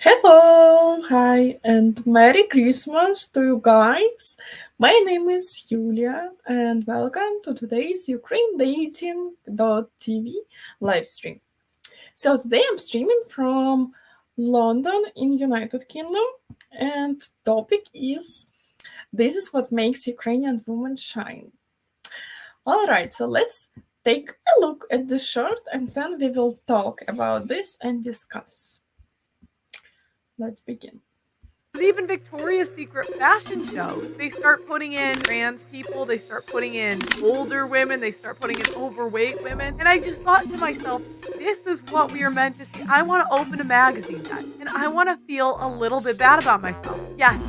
Hello, hi, and Merry Christmas to you guys. My name is Yulia, and welcome to today's Ukraine Dating.tv live stream. So today I'm streaming from London in United Kingdom, and topic is this is what makes Ukrainian women shine. All right, so let's take a look at the short, and then we will talk about this and discuss. Let's begin. Even Victoria's Secret fashion shows, they start putting in trans people, they start putting in older women, they start putting in overweight women. And I just thought to myself, this is what we are meant to see. I want to open a magazine then, and I want to feel a little bit bad about myself. Yes.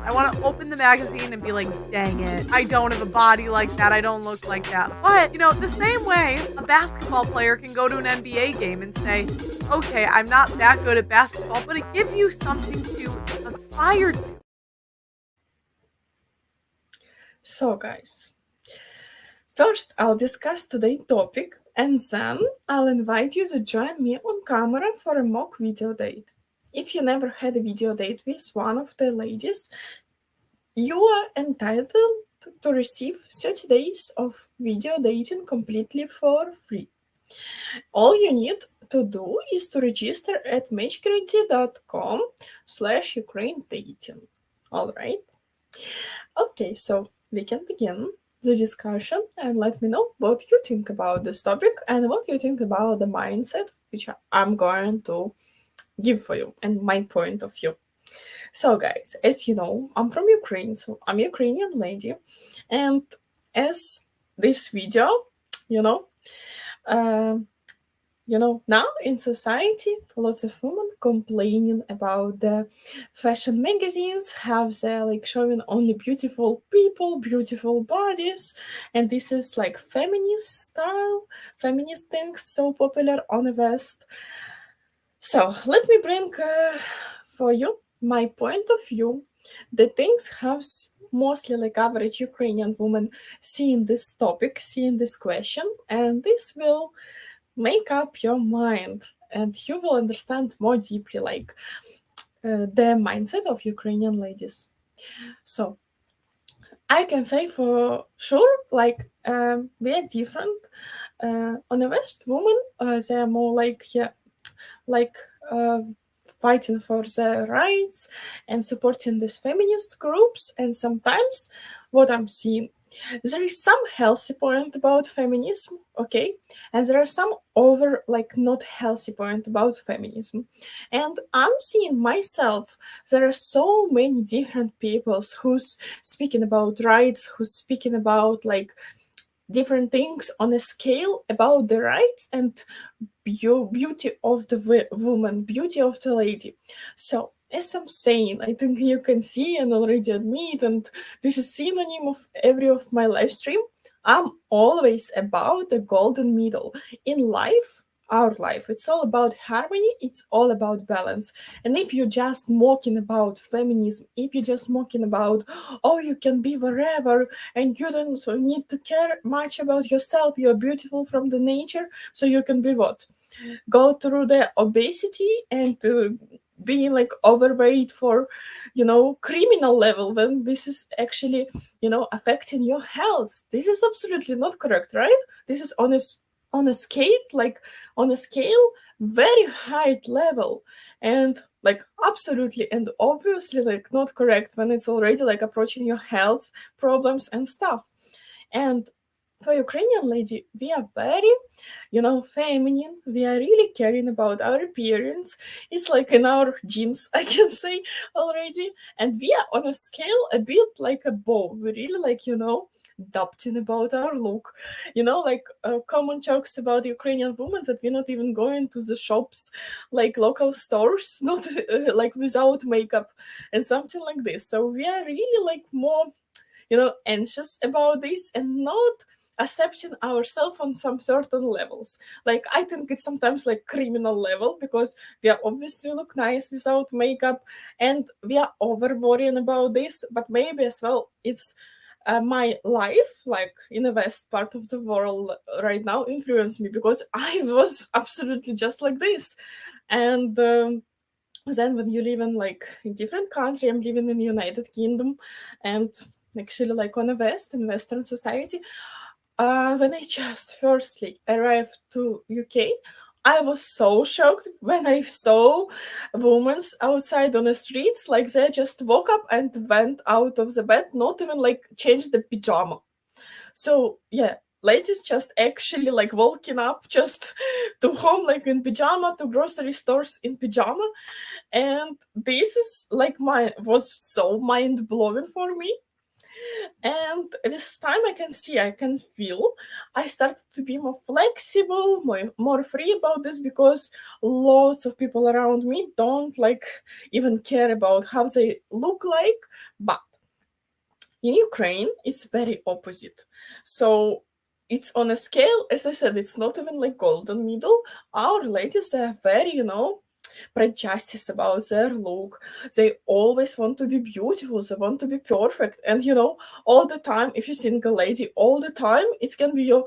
I want to open the magazine and be like, dang it, I don't have a body like that. I don't look like that. But, the same way a basketball player can go to an NBA game and say, okay, I'm not that good at basketball, but it gives you something to aspire to. So, guys, first I'll discuss today's topic and then I'll invite you to join me on camera for a mock video date. If you never had a video date with one of the ladies, you are entitled to receive 30 days of video dating completely for free. All you need to do is to register at matchmaker.com/Ukraine dating. All right. Okay, so we can begin the discussion and let me know what you think about this topic and what you think about the mindset which I'm going to give for you and my point of view. So, guys, as you know, I'm from Ukraine, so I'm a Ukrainian lady, and as this video, you know, uh, now in society, lots of women complaining about the fashion magazines, how they're like showing only beautiful people, beautiful bodies, and this is like feminist style, feminist things so popular on the West. So let me bring for you my point of view, the things how mostly like average Ukrainian woman seeing this topic, seeing this question, and this will make up your mind and you will understand more deeply like the mindset of Ukrainian ladies. So I can say for sure like we are different. On the West, women they are more like uh, fighting for their rights and supporting these feminist groups, and sometimes what I'm seeing, there is some healthy point about feminism, okay, and there are some over like not healthy point about feminism, and I'm seeing myself there are so many different peoples who's speaking about rights, who's speaking about like different things on a scale about the rights and beauty of the woman, beauty of the lady. So as I'm saying, I think you can see and already admit, and this is synonym of every of my live stream. I'm always about the golden middle in life. Our life, it's all about harmony, it's all about balance. And if you're just mocking about feminism, if you're just mocking about, oh, you can be wherever and you don't need to care much about yourself, you're beautiful from the nature, so you can be what, go through the obesity and being like overweight for criminal level, when this is actually affecting your health. This is absolutely not correct, right? This is on a scale, like on a scale very high level, and like absolutely and obviously like not correct when it's already like approaching your health problems and stuff. And for Ukrainian lady, we are very, feminine. We are really caring about our appearance. It's like in our genes, I can say already. And we are on a scale a bit like a bow. We really like, adapting about our look. Like common jokes about Ukrainian women that we're not even going to the shops, like local stores, not like without makeup and something like this. So we are really like more anxious about this and not accepting ourselves on some certain levels. Like I think it's sometimes like criminal level because we are obviously look nice without makeup and we are over worrying about this, but maybe as well it's my life like in the west part of the world right now influenced me because I was absolutely just like this. And Then when you live in like in different country, I'm living in the United Kingdom, and actually like on the West, in Western society, when I just firstly arrived to UK, I was so shocked when I saw women outside on the streets, like they just woke up and went out of the bed, not even like changed the pajama. So yeah, ladies just actually like walking up just to home like in pajama, to grocery stores in pajama, and this is like my was so mind blowing for me. And with time I can see, I can feel I started to be more flexible, more free about this, because lots of people around me don't like even care about how they look like. But in Ukraine it's very opposite. So it's on a scale, as I said, it's not even like golden middle. Our ladies are very, prejudice about their look. They always want to be beautiful, they want to be perfect. And all the time, if you're single lady, all the time, it can be your,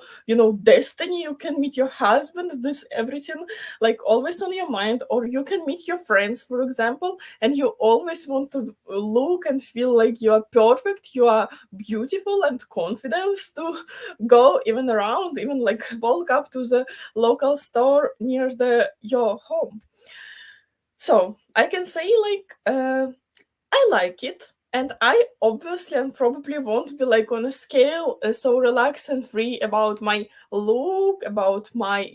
destiny. You can meet your husband, this everything like always on your mind, or you can meet your friends, for example, and you always want to look and feel like you are perfect, you are beautiful and confident to go even around, even like walk up to the local store near the your home. So I can say like I like it, and I obviously and probably won't be like on a scale so relaxed and free about my look, about my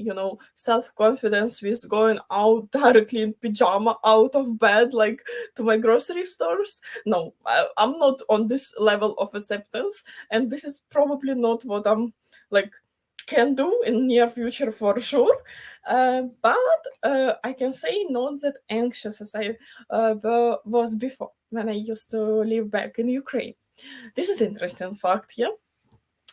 self confidence with going out directly in pajama out of bed like to my grocery stores. No, I'm not on this level of acceptance, and this is probably not what I'm like can do in near future for sure. But I can say not that anxious as I was before when I used to live back in Ukraine. This is interesting fact, yeah.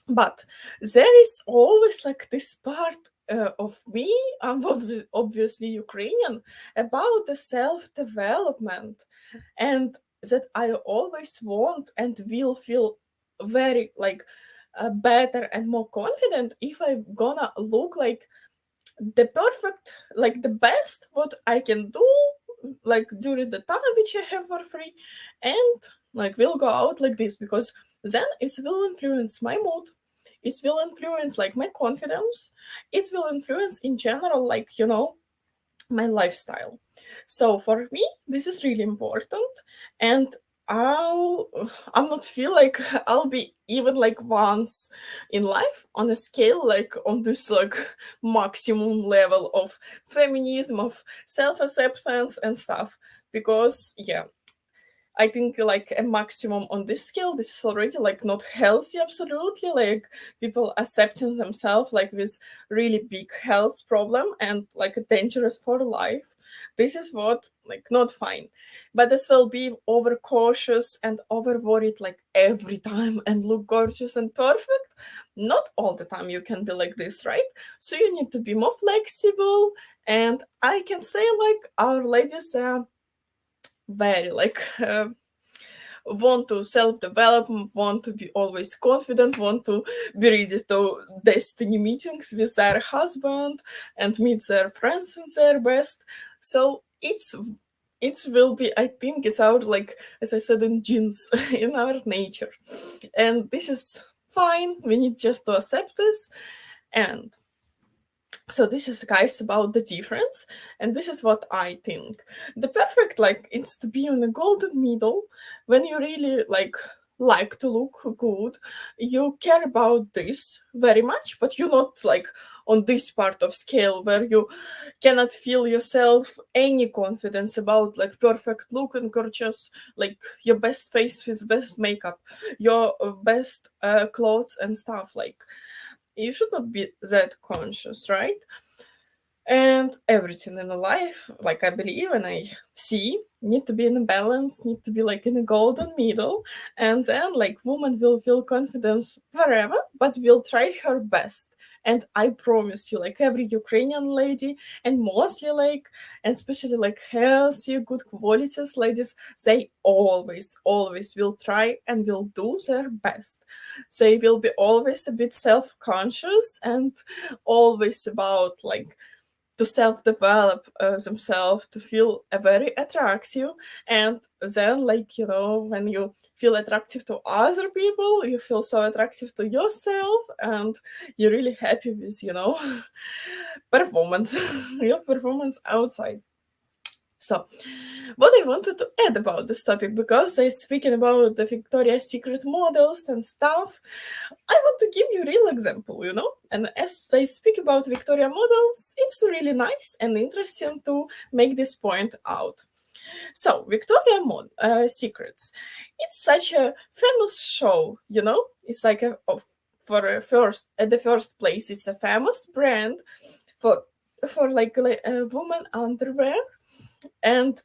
But there is always like this part of me, I'm obviously Ukrainian, about the self development, and that I always want and will feel very like better and more confident if I'm gonna look like the perfect, like the best what I can do, like during the time which I have for free, and like will go out like this, because then it will influence my mood, it will influence like my confidence, it will influence in general like my lifestyle. So for me, this is really important, and I'll I'm not feel like I'll be even like once in life on a scale like on this like maximum level of feminism, of self-acceptance and stuff. Because yeah, I think like a maximum on this scale, this is already like not healthy, absolutely. Like people accepting themselves like with really big health problem and like dangerous for life. This is what like not fine. But this will be over cautious and over worried like every time and look gorgeous and perfect. Not all the time you can be like this, right? So you need to be more flexible. And I can say like our ladies are very like want to self-develop, want to be always confident, want to be ready to destiny meetings with their husband and meet their friends in their best. So it will be, I think it's our like as I said in genes in our nature. And this is fine. We need just to accept this. And so this is guys about the difference, and this is what I think the perfect like it's to be on the golden middle. When you really like to look good, you care about this very much, but you're not like on this part of scale where you cannot feel yourself any confidence about like perfect look and gorgeous, like your best face with best makeup, your best clothes and stuff. Like you should not be that conscious, right? And everything in the life, like I believe and I see, need to be in a balance, need to be like in a golden middle. And then like woman will feel confidence wherever, but will try her best. And I promise you, like every Ukrainian lady, and mostly like, and especially like healthy, good qualities ladies, they always will try and will do their best. They will be always a bit self-conscious and always about like to self-develop themselves, to feel very attractive. And then, like, when you feel attractive to other people, you feel so attractive to yourself, and you're really happy with, performance, your performance outside. So, what I wanted to add about this topic, because I speaking about the Victoria's Secret models and stuff, I want to give you a real example, And as I speak about Victoria models, it's really nice and interesting to make this point out. So, Secrets, it's such a famous show, It's like at the first place, it's a famous brand for like woman underwear, and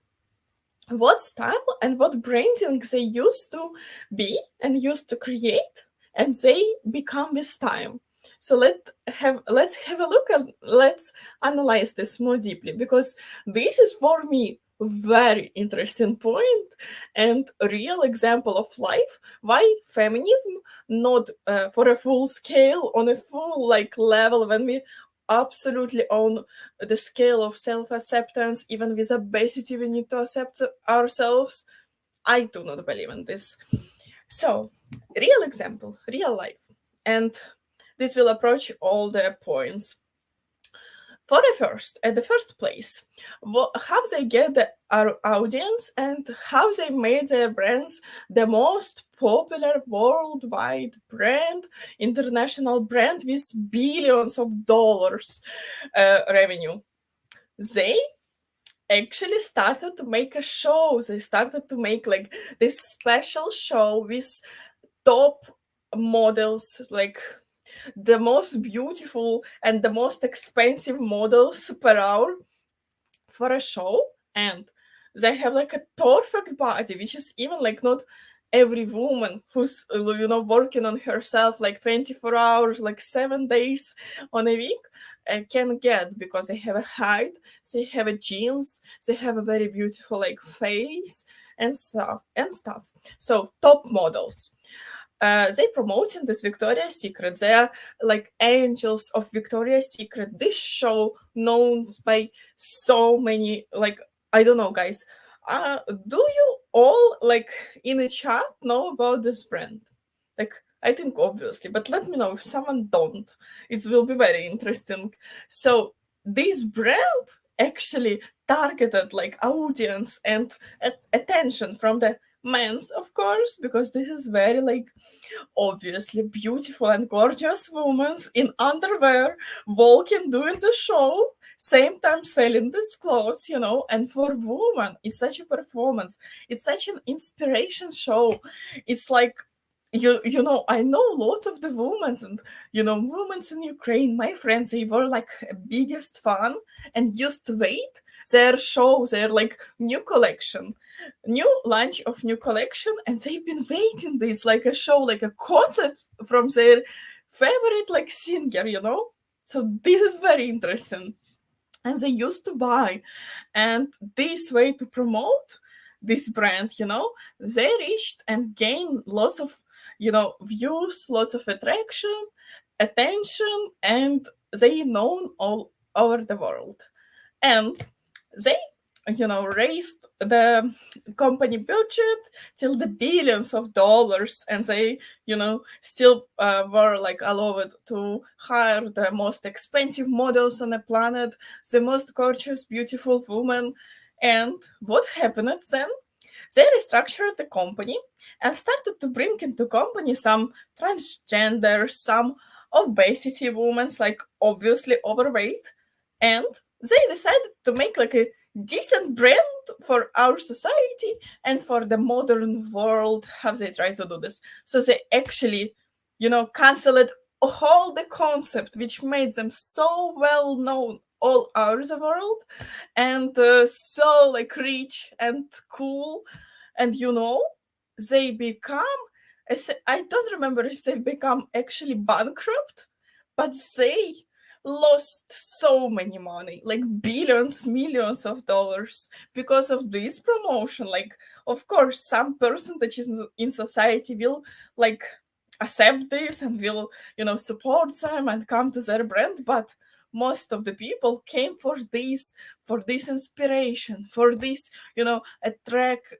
what style and what branding they used to be and used to create, and they become with time. So let's have a look and let's analyze this more deeply, because this is for me very interesting point and a real example of life why feminism not for a full scale on a full like level, when we absolutely own the scale of self-acceptance, even with obesity we need to accept ourselves. I do not believe in this. So, real example, real life, and this will approach all the points. For at the first place, how they get our audience and how they made their brands the most popular worldwide brand, international brand with billions of dollars revenue. They actually started to make a show. They started to make like this special show with top models, like the most beautiful and the most expensive models per hour for a show. And they have like a perfect body, which is even like not every woman who's working on herself like 24 hours, like 7 days on a week can get, because they have a height, they have a genes, they have a very beautiful like face and stuff. So top models, they promoting this Victoria's Secret. They are like angels of Victoria's Secret. This show known by so many, like, I don't know, guys. Do you all like in the chat know about this brand? Like, I think obviously, but let me know if someone don't. It will be very interesting. So this brand actually targeted like audience and attention from the men's, of course, because this is very like obviously beautiful and gorgeous women in underwear walking doing the show, same time selling these clothes, and for women it's such a performance, it's such an inspiration show. It's like I know lots of the women, and women in Ukraine, my friends, they were like biggest fan and used to wait their show, their like new collection, new launch of new collection, and they've been waiting this like a show, like a concert from their favorite like singer, so this is very interesting. And they used to buy, and this way to promote this brand, they reached and gained lots of views, lots of attention, and they known all over the world. And they raised the company budget till the billions of dollars, and they still were like allowed to hire the most expensive models on the planet, the most gorgeous beautiful women. And what happened then? They restructured the company and started to bring into company some transgender, some obesity women, like obviously overweight, and they decided to make like a decent brand for our society and for the modern world. How they try to do this? So they actually, canceled all the concept which made them so well known all over the world, and so like rich and cool, and they become, I don't remember if they become actually bankrupt, but they lost so many money, like billions, millions of dollars, because of this promotion. Like, of course, some percentage in society will like accept this and will support them and come to their brand, but most of the people came for this inspiration, for this,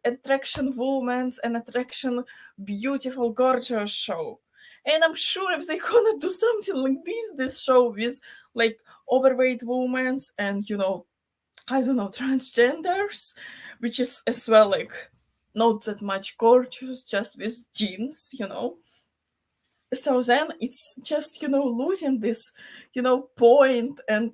attraction women and attraction beautiful, gorgeous show. And I'm sure if they gonna do something like this show with like overweight women and I don't know, transgenders, which is as well like not that much gorgeous, just with jeans. So then it's just losing this point and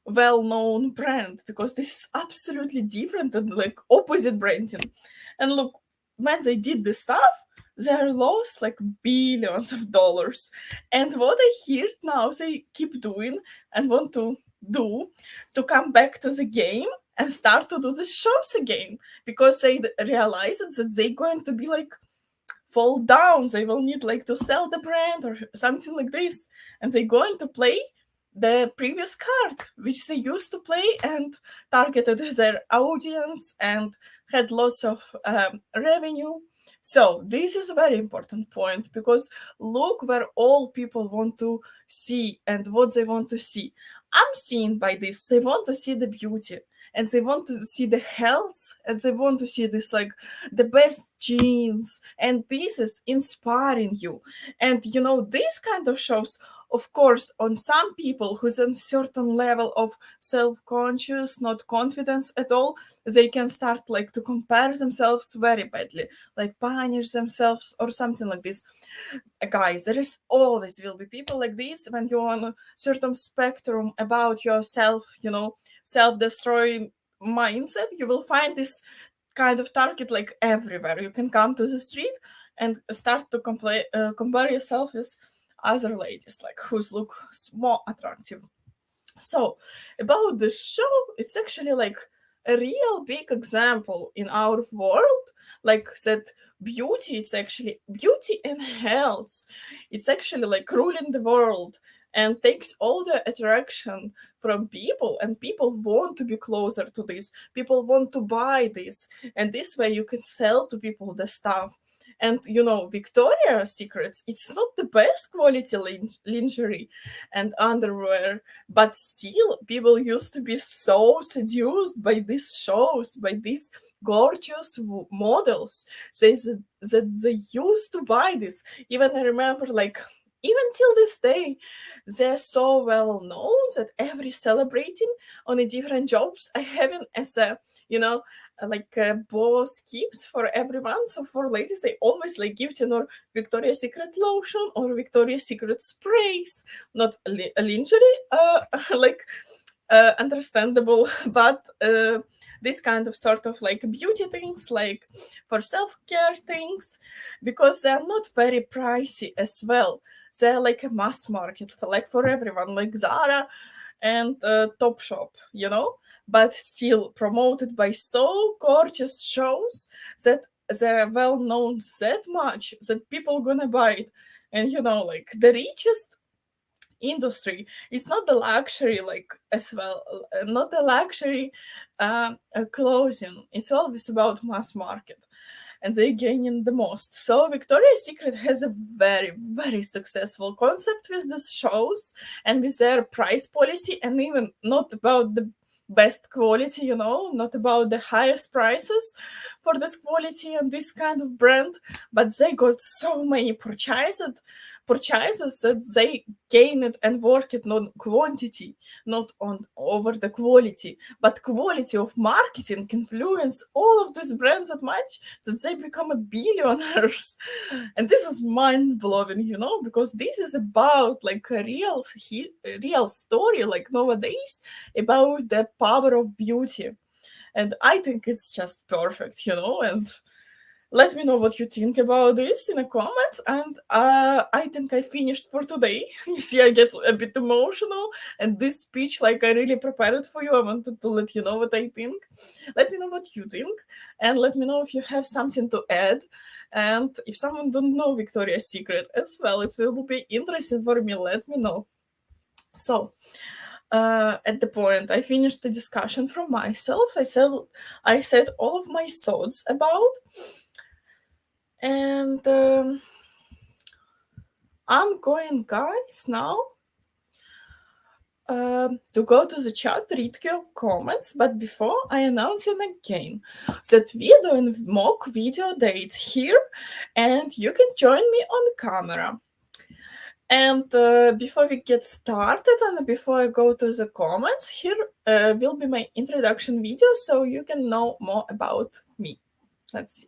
well-known brand, because this is absolutely different and like opposite branding. And look, when they did this stuff, they lost like billions of dollars. And what I hear now they keep doing and want to do, to come back to the game and start to do the shows again, because they realize that they're going to be like fall down. They will need like to sell the brand or something like this, and they're going to play the previous card which they used to play and targeted their audience and had lots of revenue. So this is a very important point, because look where all people want to see and what they want to see. I'm seeing by this they want to see the beauty, and they want to see the health, and they want to see this like the best genes, and this is inspiring you. And these kind of shows, of course, on some people who's in certain level of self-conscious, not confidence at all, they can start like to compare themselves very badly, like punish themselves or something like this. Guys, there is always will be people like this when you're on a certain spectrum about yourself, self-destroying mindset. You will find this kind of target like everywhere. You can come to the street and start to compare yourself with other ladies, like who's look more attractive. So about the show, it's actually like a real big example in our world, like that beauty, it's actually beauty and health. It's actually like ruling the world and takes all the attraction from people, and people want to be closer to this. People want to buy this, and this way you can sell to people the stuff. And Victoria's Secrets, it's not the best quality lingerie and underwear, but still people used to be so seduced by these shows, by these gorgeous models. That they used to buy this. Even I remember, like, even till this day, they're so well known that every celebrating on a different jobs I having as a like boss gifts for everyone. So for ladies, they always like give Victoria's Secret lotion or Victoria's Secret sprays, not lingerie, like understandable, but this kind of sort of like beauty things, like for self-care things, because they're not very pricey as well. They're like a mass market, like for everyone, like Zara and Topshop, but still promoted by so gorgeous shows that they're well known that much that people gonna buy it. And like the richest industry, it's not the luxury, like as well, not the luxury clothing. It's always about mass market, and they gaining the most. So Victoria's Secret has a very, very successful concept with these shows and with their price policy, and even not about the best quality, not about the highest prices for this quality and this kind of brand, but they got so many purchases that they gain it and work it on quantity, not on over the quality, but quality of marketing influence all of these brands that much that they become a billionaires. And this is mind-blowing, because this is about like a real story, like nowadays, about the power of beauty. And I think it's just perfect, and let me know what you think about this in the comments. And I think I finished for today. You see, I get a bit emotional, and this speech, like I really prepared it for you. I wanted to let you know what I think. Let me know what you think, and let me know if you have something to add. And if someone don't know Victoria's Secret as well, it will be interesting for me. Let me know. So, at the point I finished the discussion from myself, I said all of my thoughts about. And I'm going, guys, now to go to the chat, read your comments, but before I announce it again that we're doing mock video dates here, and you can join me on camera. And before we get started and before I go to the comments, here will be my introduction video so you can know more about me. Let's see.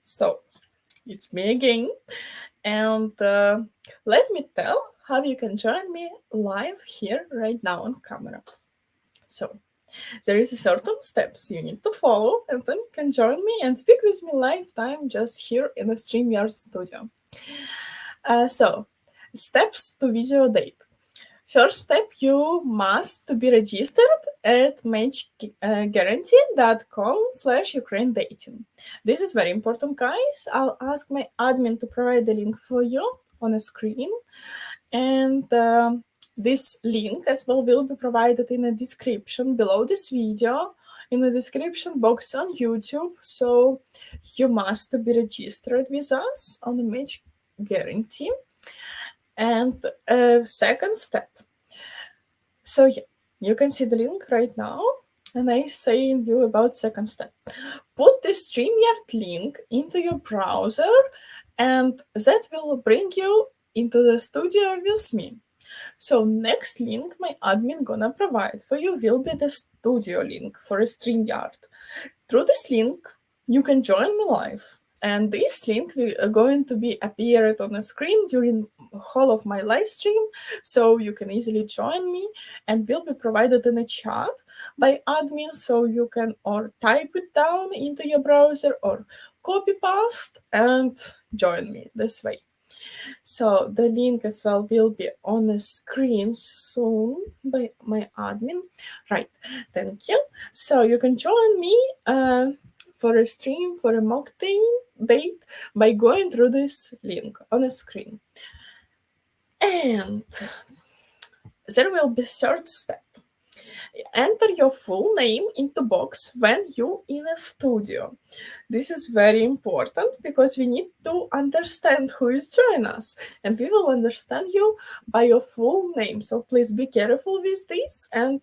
So, it's me again, and let me tell how you can join me live here right now on camera. So, there is a certain steps you need to follow, and then you can join me and speak with me live time just here in the StreamYard studio. So, steps to video date. First step, you must be registered at matchguarantee.com/Ukraine dating. This is very important, guys. I'll ask my admin to provide the link for you on a screen. And this link as well will be provided in the description below this video, in the description box on YouTube. So you must be registered with us on the Match Guarantee. And second step. So yeah, you can see the link right now, and I saying you about second step. Put the StreamYard link into your browser, and that will bring you into the studio with me. So next link my admin gonna provide for you will be the studio link for a StreamYard. Through this link, you can join me live. And this link will going to be appeared on the screen during whole of my live stream, so you can easily join me, and will be provided in a chat by admin, so you can or type it down into your browser or copy paste and join me this way. So the link as well will be on the screen soon by my admin. Right, thank you. So you can join me for a stream, for a mock date by going through this link on the screen. And there will be third step. Enter your full name into box when you in a studio. This is very important because we need to understand who is joining us, and we will understand you by your full name. So please be careful with this and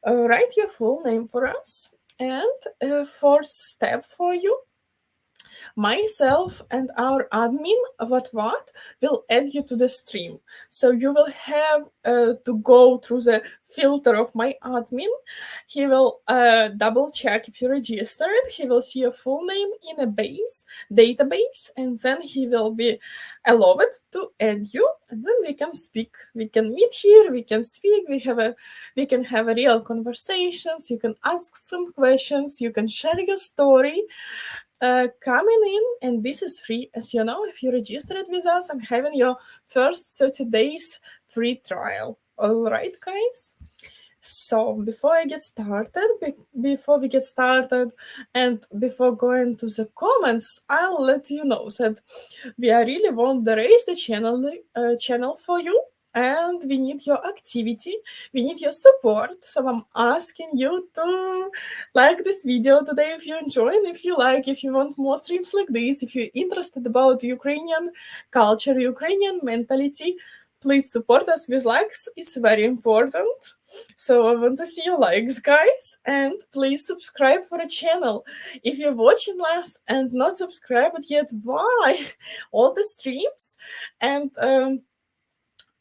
write your full name for us. And fourth step for you, myself and our admin what will add you to the stream. So you will have to go through the filter of my admin. He will double check if you registered. He will see your full name in a database, and then he will be allowed to add you, and then we can speak. We can meet here, we can speak, we can have a real conversations, you can ask some questions, you can share your story. Coming in, and this is free. As you know, if you registered with us, I'm having your first 30 days free trial. All right, guys? So before we get started, and before going to the comments, I'll let you know that we really want to raise the channel for you, and we need your activity, we need your support. So I'm asking you to like this video today if you enjoy, and if you want more streams like this, if you're interested about Ukrainian culture, Ukrainian mentality, please support us with likes. It's very important. So I want to see your likes, guys, and please subscribe for a channel. If you're watching us and not subscribed yet, why? All the streams and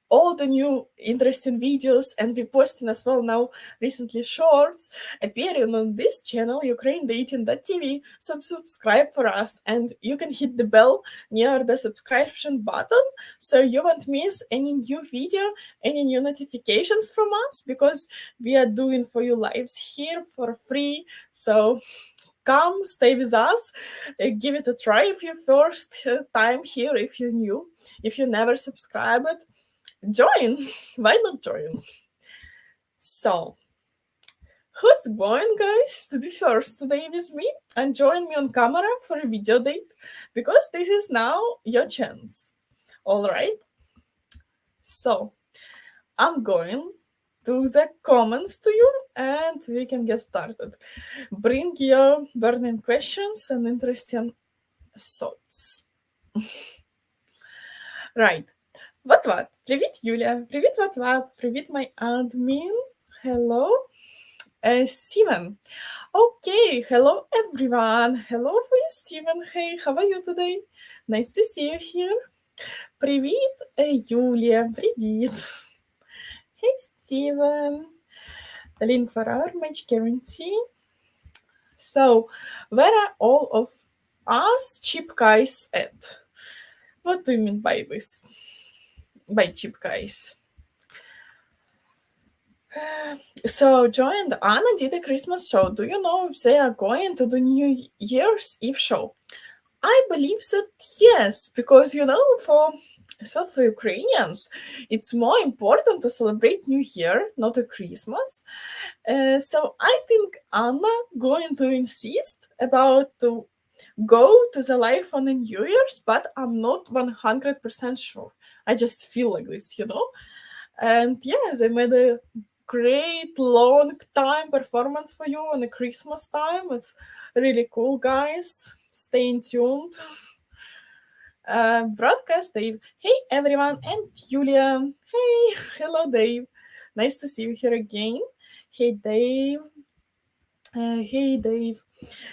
all the new interesting videos, and we're posting as well now recently shorts appearing on this channel, ukrainedating.tv. So subscribe for us, and you can hit the bell near the subscription button so you won't miss any new video, any new notifications from us, because we are doing for you lives here for free. So come stay with us, give it a try if you first time here, if you're new, if you never subscribed, join. Why not join? So who's going, guys, to be first today with me and join me on camera for a video date? Because this is now your chance. All right. So I'm going to the comments to you, and we can get started. Bring your burning questions and interesting thoughts. Right. What? Привіт, Юля. Привіт, what? Привіт, my admin. Hello. Steven. Okay, hello everyone. Hello for you, Steven. Hey, how are you today? Nice to see you here. Привіт, Юлія. Привіт. Hey, Steven. Link for our match guarantee. So, where are all of us cheap guys at? What do you mean by this? By cheap guys? So Joy and Anna did a Christmas show. Do you know if they are going to the New Year's Eve show? I believe that yes, because for Ukrainians, it's more important to celebrate New Year, not a Christmas. So I think Anna going to insist about to go to the live on the New Year's, but I'm not 100% sure. I just feel like this. And yeah, they made a great long time performance for you on the Christmas time. It's really cool, guys. Stay tuned. Broadcast Dave. Hey everyone, and Julia. Hey, hello Dave. Nice to see you here again. Hey Dave. Hey Dave.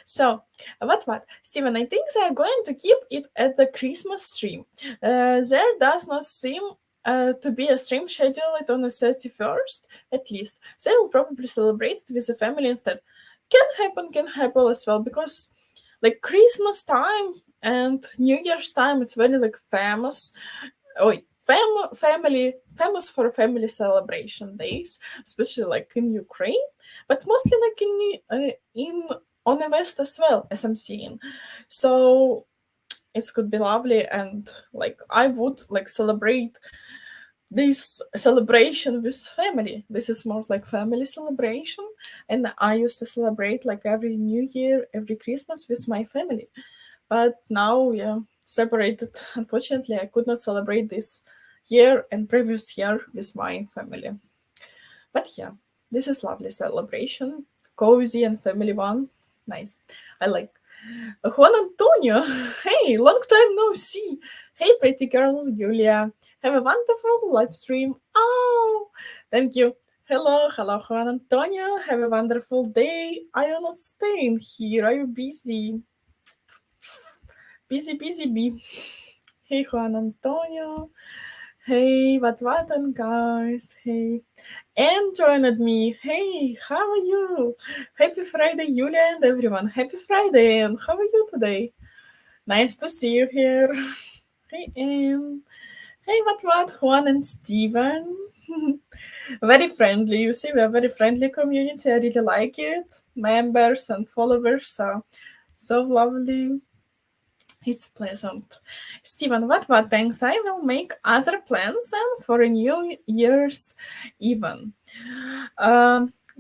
So, what? Steven, I think they are going to keep it at the Christmas stream. There does not seem to be a stream scheduled on the 31st, at least. They will probably celebrate it with the family instead. Can happen as well, because like Christmas time and New Year's time, it's very like famous. Famous for family celebration days, especially like in Ukraine, but mostly like in on the West as well, as I'm seeing. So it could be lovely, and like I would like celebrate this celebration with family. This is more like family celebration, and I used to celebrate like every New Year, every Christmas with my family. But now, yeah, separated. Unfortunately, I could not celebrate this year and previous year with my family. But yeah, this is lovely celebration, cozy and family one. Nice. I like. Juan Antonio, hey, long time no see. Hey, pretty girl, Julia. Have a wonderful live stream. Oh, thank you. Hello, Juan Antonio. Have a wonderful day. Are you not staying here? Are you busy? Busy. Hey, Juan Antonio. Hey, what, and guys. Hey. And joined me. Hey, how are you? Happy Friday, Julia and everyone. Happy Friday, and how are you today? Nice to see you here. Hey, Anne. Hey, what, Juan and Steven. Very friendly. You see, we are very friendly community. I really like it. Members and followers are so lovely. It's pleasant. Steven, what? Thanks. I will make other plans and for a New Year's even.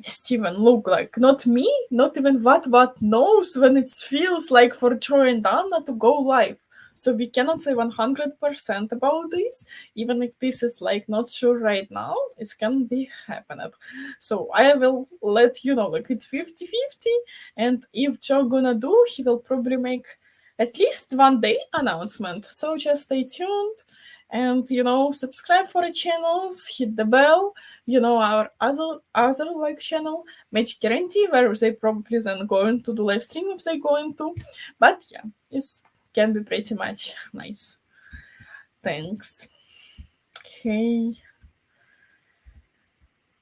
Steven, look, like not me, not even what knows when it feels like for Joy and Anna to go live. So we cannot say 100% about this, even if this is like not sure right now, it can be happening. So I will let you know, like it's 50-50, and if Joe gonna do, he will probably make at least one day announcement. So just stay tuned and subscribe for the channels, hit the bell, our other like channel, Match Guarantee, where they probably then going to do live stream if they going to. But yeah, it can be pretty much nice. Thanks. Hey,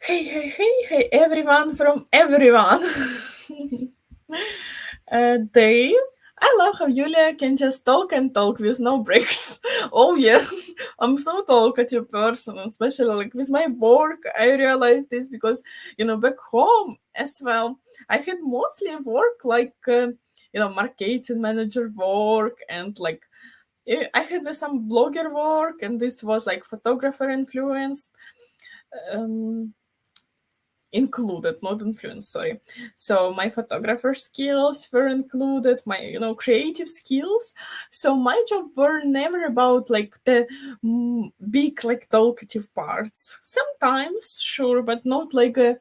hey, everyone from everyone. Dave, I love how Julia can just talk and talk with no breaks. Oh yeah, I'm so talkative person, especially like with my work. I realized this because back home as well, I had mostly work like marketing manager work and like I had some blogger work, and this was like photographer influence. Um, Included, not influence, sorry. So my photographer skills were included, my creative skills. So my job were never about like the big like talkative parts. Sometimes sure, but not like a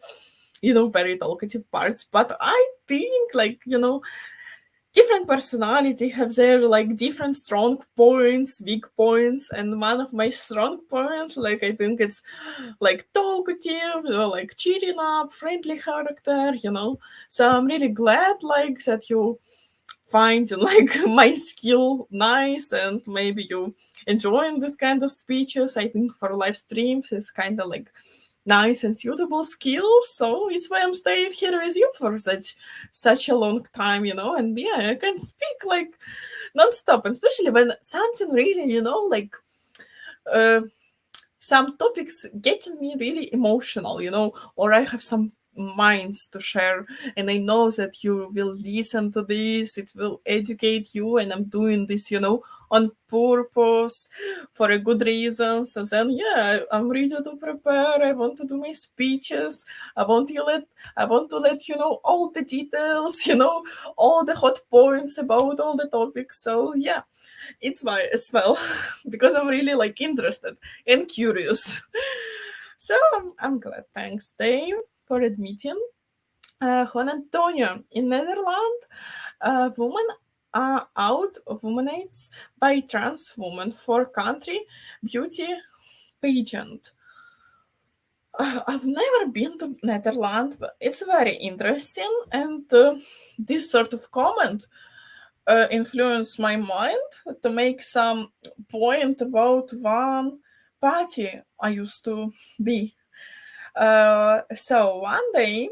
very talkative parts. But I think like different personality have their like different strong points, weak points, and one of my strong points, like I think it's like talkative, like cheering up, friendly character, So I'm really glad like that you find like my skill nice, and maybe you enjoying this kind of speeches. I think for live streams is kind of like nice and suitable skills. So it's why I'm staying here with you for such a long time, and yeah, I can speak like non-stop, especially when something really, uh some topics getting me really emotional, or I have some minds to share, and I know that you will listen to this, it will educate you, and I'm doing this, on purpose for a good reason. So then, yeah, I'm ready to prepare. I want to do my speeches. I want to let you know all the details, all the hot points about all the topics. So yeah, it's why as well, because I'm really like interested and curious. So I'm glad. Thanks, Dave, for admitting. Juan Antonio, in Netherlands, women are out of womanized by trans women for country beauty pageant. I've never been to Netherlands, but it's very interesting, and this sort of comment influenced my mind to make some point about one party I used to be. So one day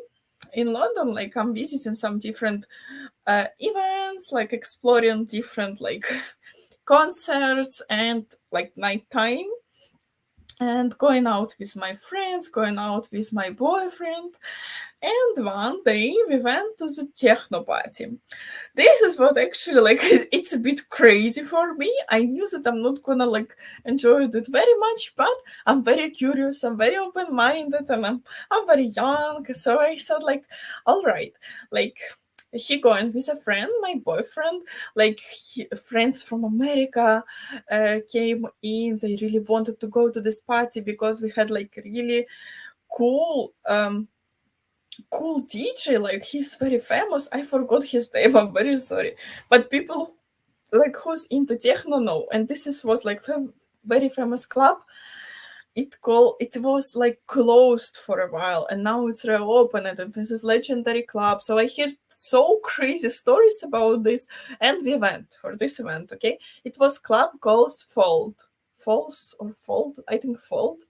in London, like I'm visiting some different events, like exploring different like concerts and like nighttime, and going out with my friends, going out with my boyfriend. And one day we went to the techno party. This is what actually like it's a bit crazy for me. I knew that I'm not gonna like enjoy it very much, but I'm very curious, I'm very open-minded, and I'm very young. So I thought like, all right, like he going with a friend, my boyfriend, like friends from America came in. They really wanted to go to this party because we had like really cool cool DJ, like he's very famous. I forgot his name, I'm very sorry. But people like who's into techno know. And this is was like very famous club. It was like closed for a while, and now it's reopened, and this is legendary club. So I heard so crazy stories about this, and we went for this event. Okay, it was club called Falls or Fold, I think Fold.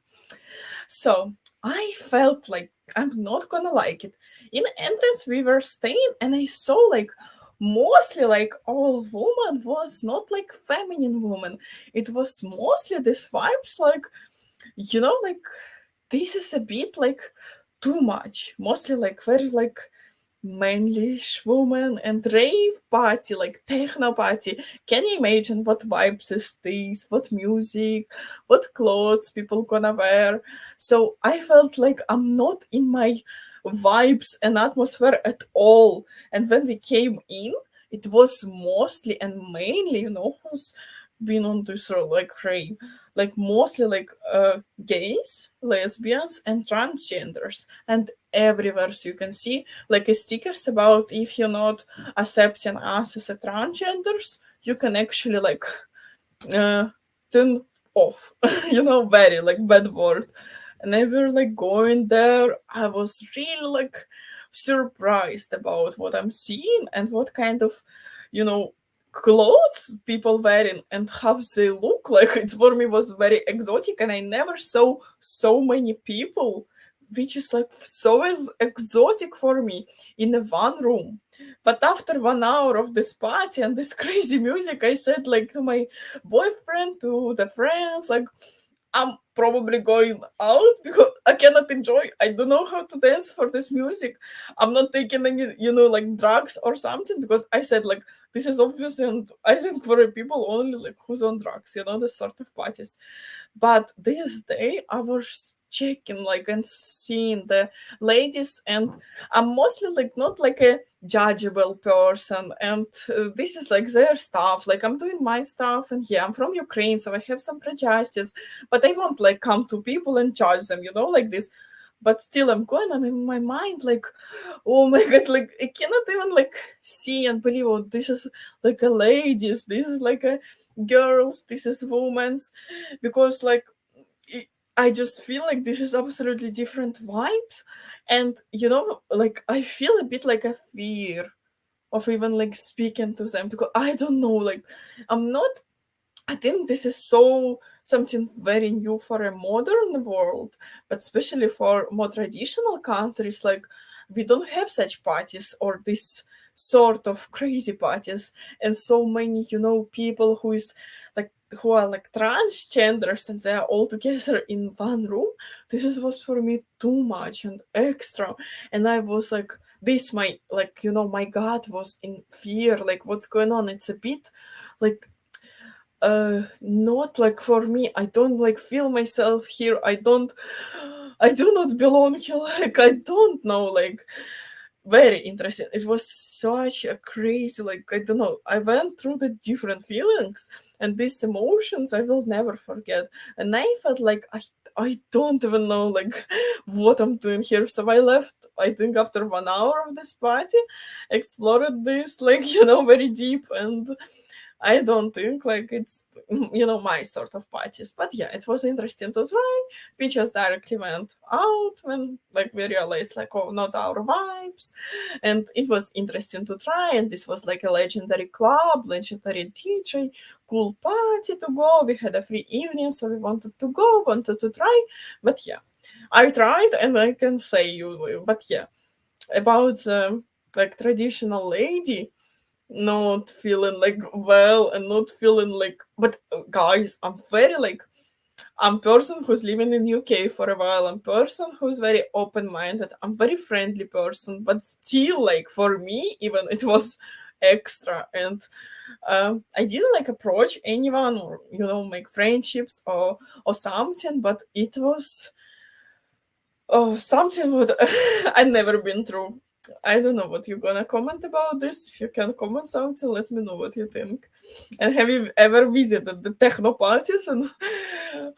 So I felt like I'm not gonna like it. In entrance, we were staying, and I saw like mostly like all woman was not like feminine woman. It was mostly this vibes like like this is a bit like too much. Mostly like very like manlish woman and rave party, like techno party. Can you imagine what vibes is this? What music? What clothes people gonna wear? So I felt like I'm not in my vibes and atmosphere at all. And when we came in, it was mostly and mainly, who's been on this like rave, like mostly like gays, lesbians, and transgenders, and everywhere. So you can see like stickers about if you're not accepting us as a transgenders, you can actually like uh, turn off. Very like bad word. And I were like going there. I was really like surprised about what I'm seeing and what kind of, you know, clothes people wearing and how they look like, it for me was very exotic, and I never saw so many people, which is like so is exotic for me, in a one room. But after 1 hour of this party and this crazy music, I said like to my boyfriend, to the friends, like, I'm probably going out because I cannot enjoy. I don't know how to dance for this music. I'm not taking any, like drugs or something, because I said like this is obvious, and I think for people only like who's on drugs, this sort of parties. But this day I was checking like and seeing the ladies, and I'm mostly like not like a judgeable person, and this is like their stuff, like I'm doing my stuff, and yeah, I'm from Ukraine, so I have some prejudices, but I won't like come to people and judge them, like this. But still I'm going on in my mind like, oh my god, like I cannot even like see and believe, oh, this is like a ladies, this is like a girls, this is women's, because like i I just feel like this is absolutely different vibes. And like I feel a bit like a fear of even like speaking to them, because I don't know, like I'm not, I think this is so something very new for a modern world, but especially for more traditional countries, like we don't have such parties or this sort of crazy parties, and so many, people who are like transgenders, and they are all together in one room. Was for me too much and extra, and I was like, this my like my gut was in fear, like what's going on. It's a bit like not like for me. I don't like feel myself here. I do not belong here. Like I don't know, like very interesting. It was such a crazy, like I don't know, I went through the different feelings, and these emotions I will never forget. And I felt like I don't even know like what I'm doing here. So I left, I think, after 1 hour of this party, explored this like very deep, and I don't think like it's my sort of parties. But yeah, it was interesting to try. We just directly went out when like we realized like, oh, not our vibes. And it was interesting to try, and this was like a legendary club, legendary DJ, cool party to go. We had a free evening, so we wanted to go, wanted to try. But yeah, I tried, and I can say you, but yeah, about like traditional lady not feeling like well, and not feeling like, but guys, I'm very like, I'm person who's living in UK for a while. I'm person who's very open-minded. I'm very friendly person, but still like for me even it was extra. And I didn't like approach anyone or make friendships or something, but it was something what I never been through. I don't know what you're gonna comment about this. If you can comment something, let me know what you think. And have you ever visited the techno parties, and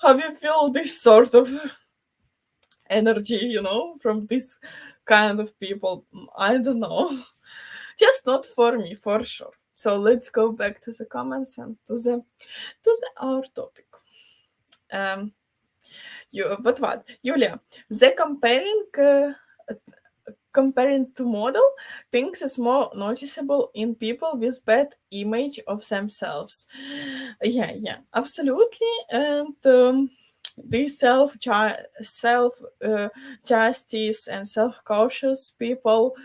have you feel this sort of energy, from this kind of people? I don't know. Just not for me, for sure. So let's go back to the comments and to the our topic. Um, but what, Julia? The comparing to model things is more noticeable in people with bad image of themselves. Yeah, absolutely. And these self justice and self cautious people,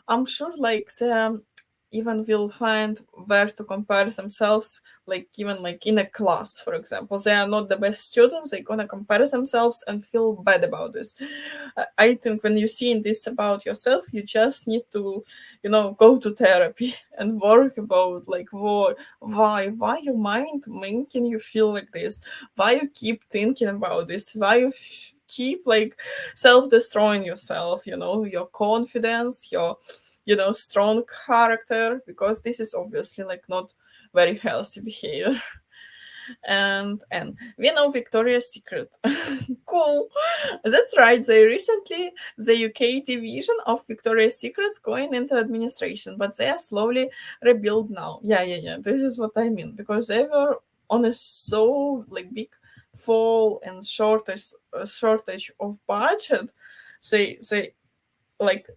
I'm sure like they even will find where to compare themselves, like even like in a class, for example, they are not the best students, they're gonna compare themselves and feel bad about this. I think when you see this about yourself, you just need to go to therapy and work about like why your mind making you feel like this, why you keep thinking about this, why you keep like self-destroying yourself, your confidence, your strong character, because this is obviously like not very healthy behavior. And we know Victoria's Secret. Cool. That's right. They recently the UK division of Victoria's Secret's going into administration, but they are slowly rebuild now. Yeah. This is what I mean, because they were on a so like big fall and shortage of budget. They like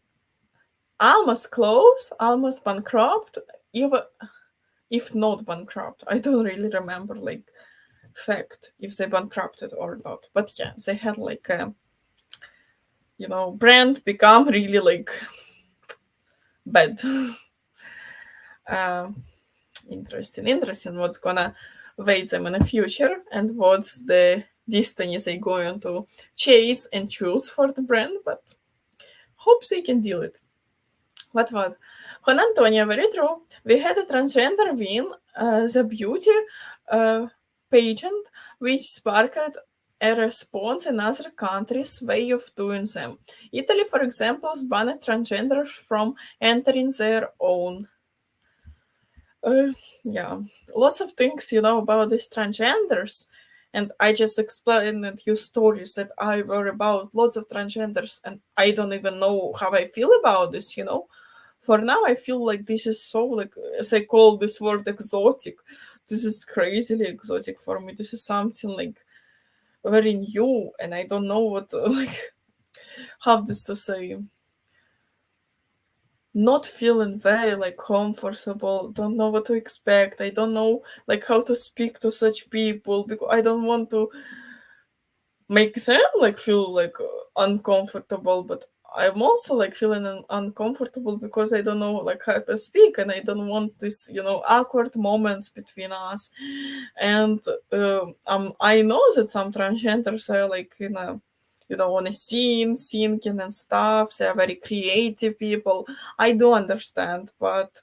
almost close, almost bankrupt, even if not bankrupt. I don't really remember like fact if they bankrupted or not. But yeah, they had like a brand become really like bad. uh, interesting what's gonna wait them in the future and what's the destiny they going to chase and choose for the brand, but hope they can deal it. What? Juan Antonio, very true. We had a transgender win the beauty uh, pageant, which sparked a response in other countries' way of doing them. Italy, for example, banned transgenders from entering their own. Yeah, lots of things about these transgenders, and I just explained a few stories that I were about lots of transgenders, and I don't even know how I feel about this. For now, I feel like this is so like, as I call this word, exotic. This is crazily exotic for me. This is something like very new, and I don't know what like how this to say. Not feeling very like comfortable, don't know what to expect, I don't know like how to speak to such people because I don't want to make them like feel like uncomfortable, but I'm also like feeling uncomfortable because I don't know like how to speak, and I don't want this awkward moments between us. And I know that some transgenders are like on a scene singing and stuff, they are very creative people, I do understand, but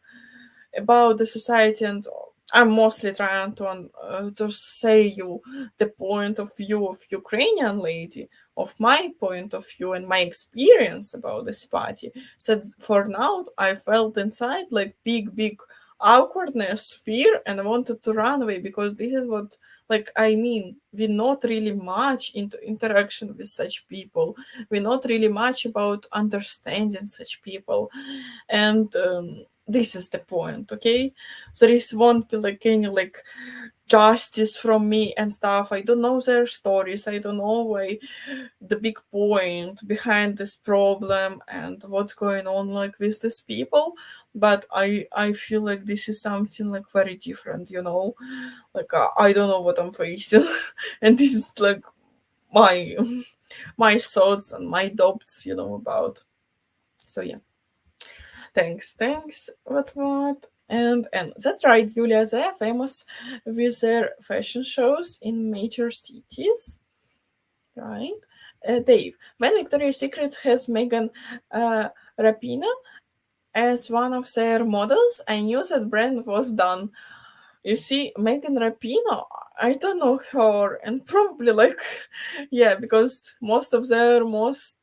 about the society, and I'm mostly trying to say you the point of view of Ukrainian lady, of my point of view and my experience about this party. So for now, I felt inside like big awkwardness, fear, and I wanted to run away because this is what like I mean. We're not really much into interaction with such people. We're not really much about understanding such people, and this is the point, okay? There is won't be like any like justice from me and stuff. I don't know their stories, I don't know why the big point behind this problem and what's going on like with these people, but I feel like this is something like very different. Like I don't know what I'm facing and this is like my my thoughts and my doubts about. So yeah, thanks. What? And that's right, Julia. They are famous with their fashion shows in major cities, right? Dave, when Victoria's Secret has Megan Rapinoe as one of their models, I knew that brand was done. You see, Megan Rapinoe, I don't know her, and probably like, yeah, because most of their most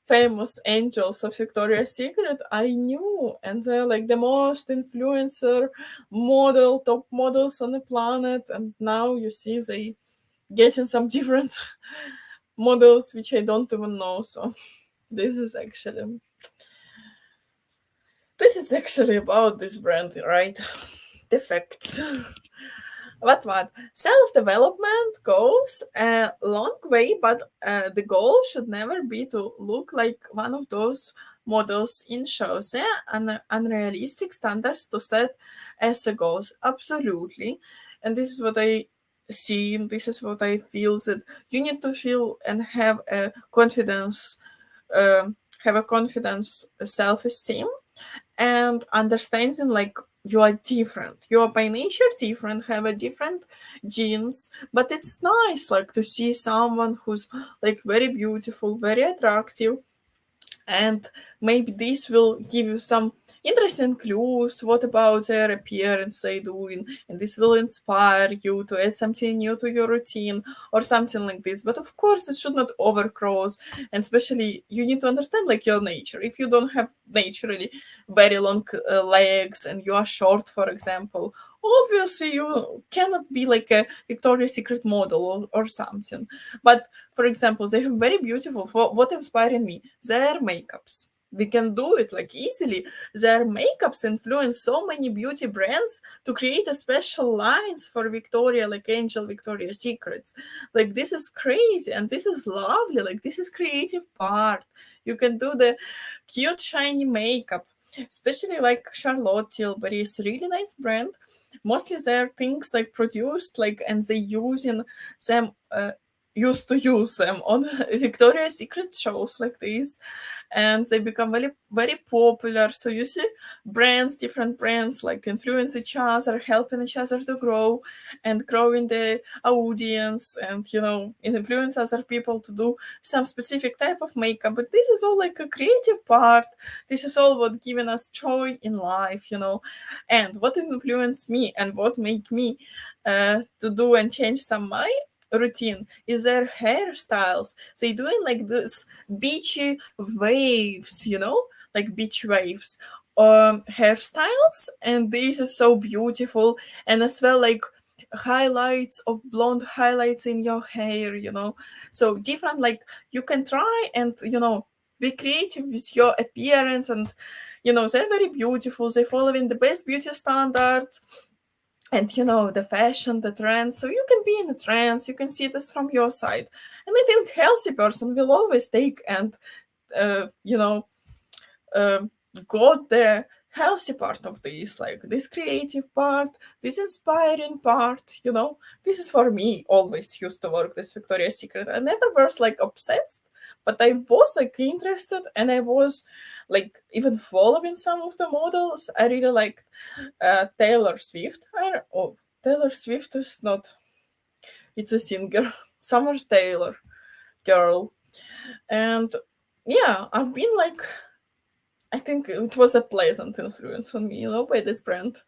famous angels of Victoria's Secret I knew, and they're like the most influencer model, top models on the planet, and now you see they getting some different models which I don't even know. So this is actually about this brand, right? The facts. What? Self-development goes a long way, but the goal should never be to look like one of those models in shows. Yeah, and unrealistic standards to set as a goals. Absolutely. And this is what I see, and this is what I feel, that you need to feel and have a confidence, self-esteem, and understanding like you are different, you are by nature different, have a different genes, but it's nice like to see someone who's like very beautiful, very attractive, and maybe this will give you some interesting clues what about their appearance they doing, and this will inspire you to add something new to your routine or something like this. But of course it should not overcross, and especially you need to understand like your nature. If you don't have naturally very long legs and you are short, for example, obviously you cannot be like a Victoria's Secret model or something. But for example, they have very beautiful, for what inspiring me, their makeups. We can do it like easily. Their makeups influence so many beauty brands to create a special lines for Victoria, like Angel Victoria's Secrets. Like this is crazy and this is lovely. Like this is creative part. You can do the cute shiny makeup. especially like Charlotte Tilbury is a really nice brand. Mostly their things like produced like and they using them used to use them on Victoria's Secret shows like this, and they become very popular. So you see different brands like influence each other, helping each other to grow and growing the audience, and influence other people to do some specific type of makeup. But this is all like a creative part. This is all what giving us joy in life. And what influenced me and what made me to do and change some my routine is their hairstyles. They doing like this beachy waves, like beach waves hairstyles, and this is so beautiful. And as well like highlights of blonde highlights in your hair. So different, like you can try and be creative with your appearance, and they're very beautiful. They follow in the best beauty standards, and the fashion, the trends. So you can be in a trance, you can see this from your side. And I think healthy person will always take and uh, you know uh, got the healthy part of this, like this creative part, this inspiring part. This is for me always used to work this Victoria's Secret. I never was like obsessed, but I was like interested, and I was like even following some of the models. I really liked Taylor Swift. Taylor Swift is not, it's a singer. Summer Taylor girl. And yeah, I've been like, I think it was a pleasant influence on me, by this brand.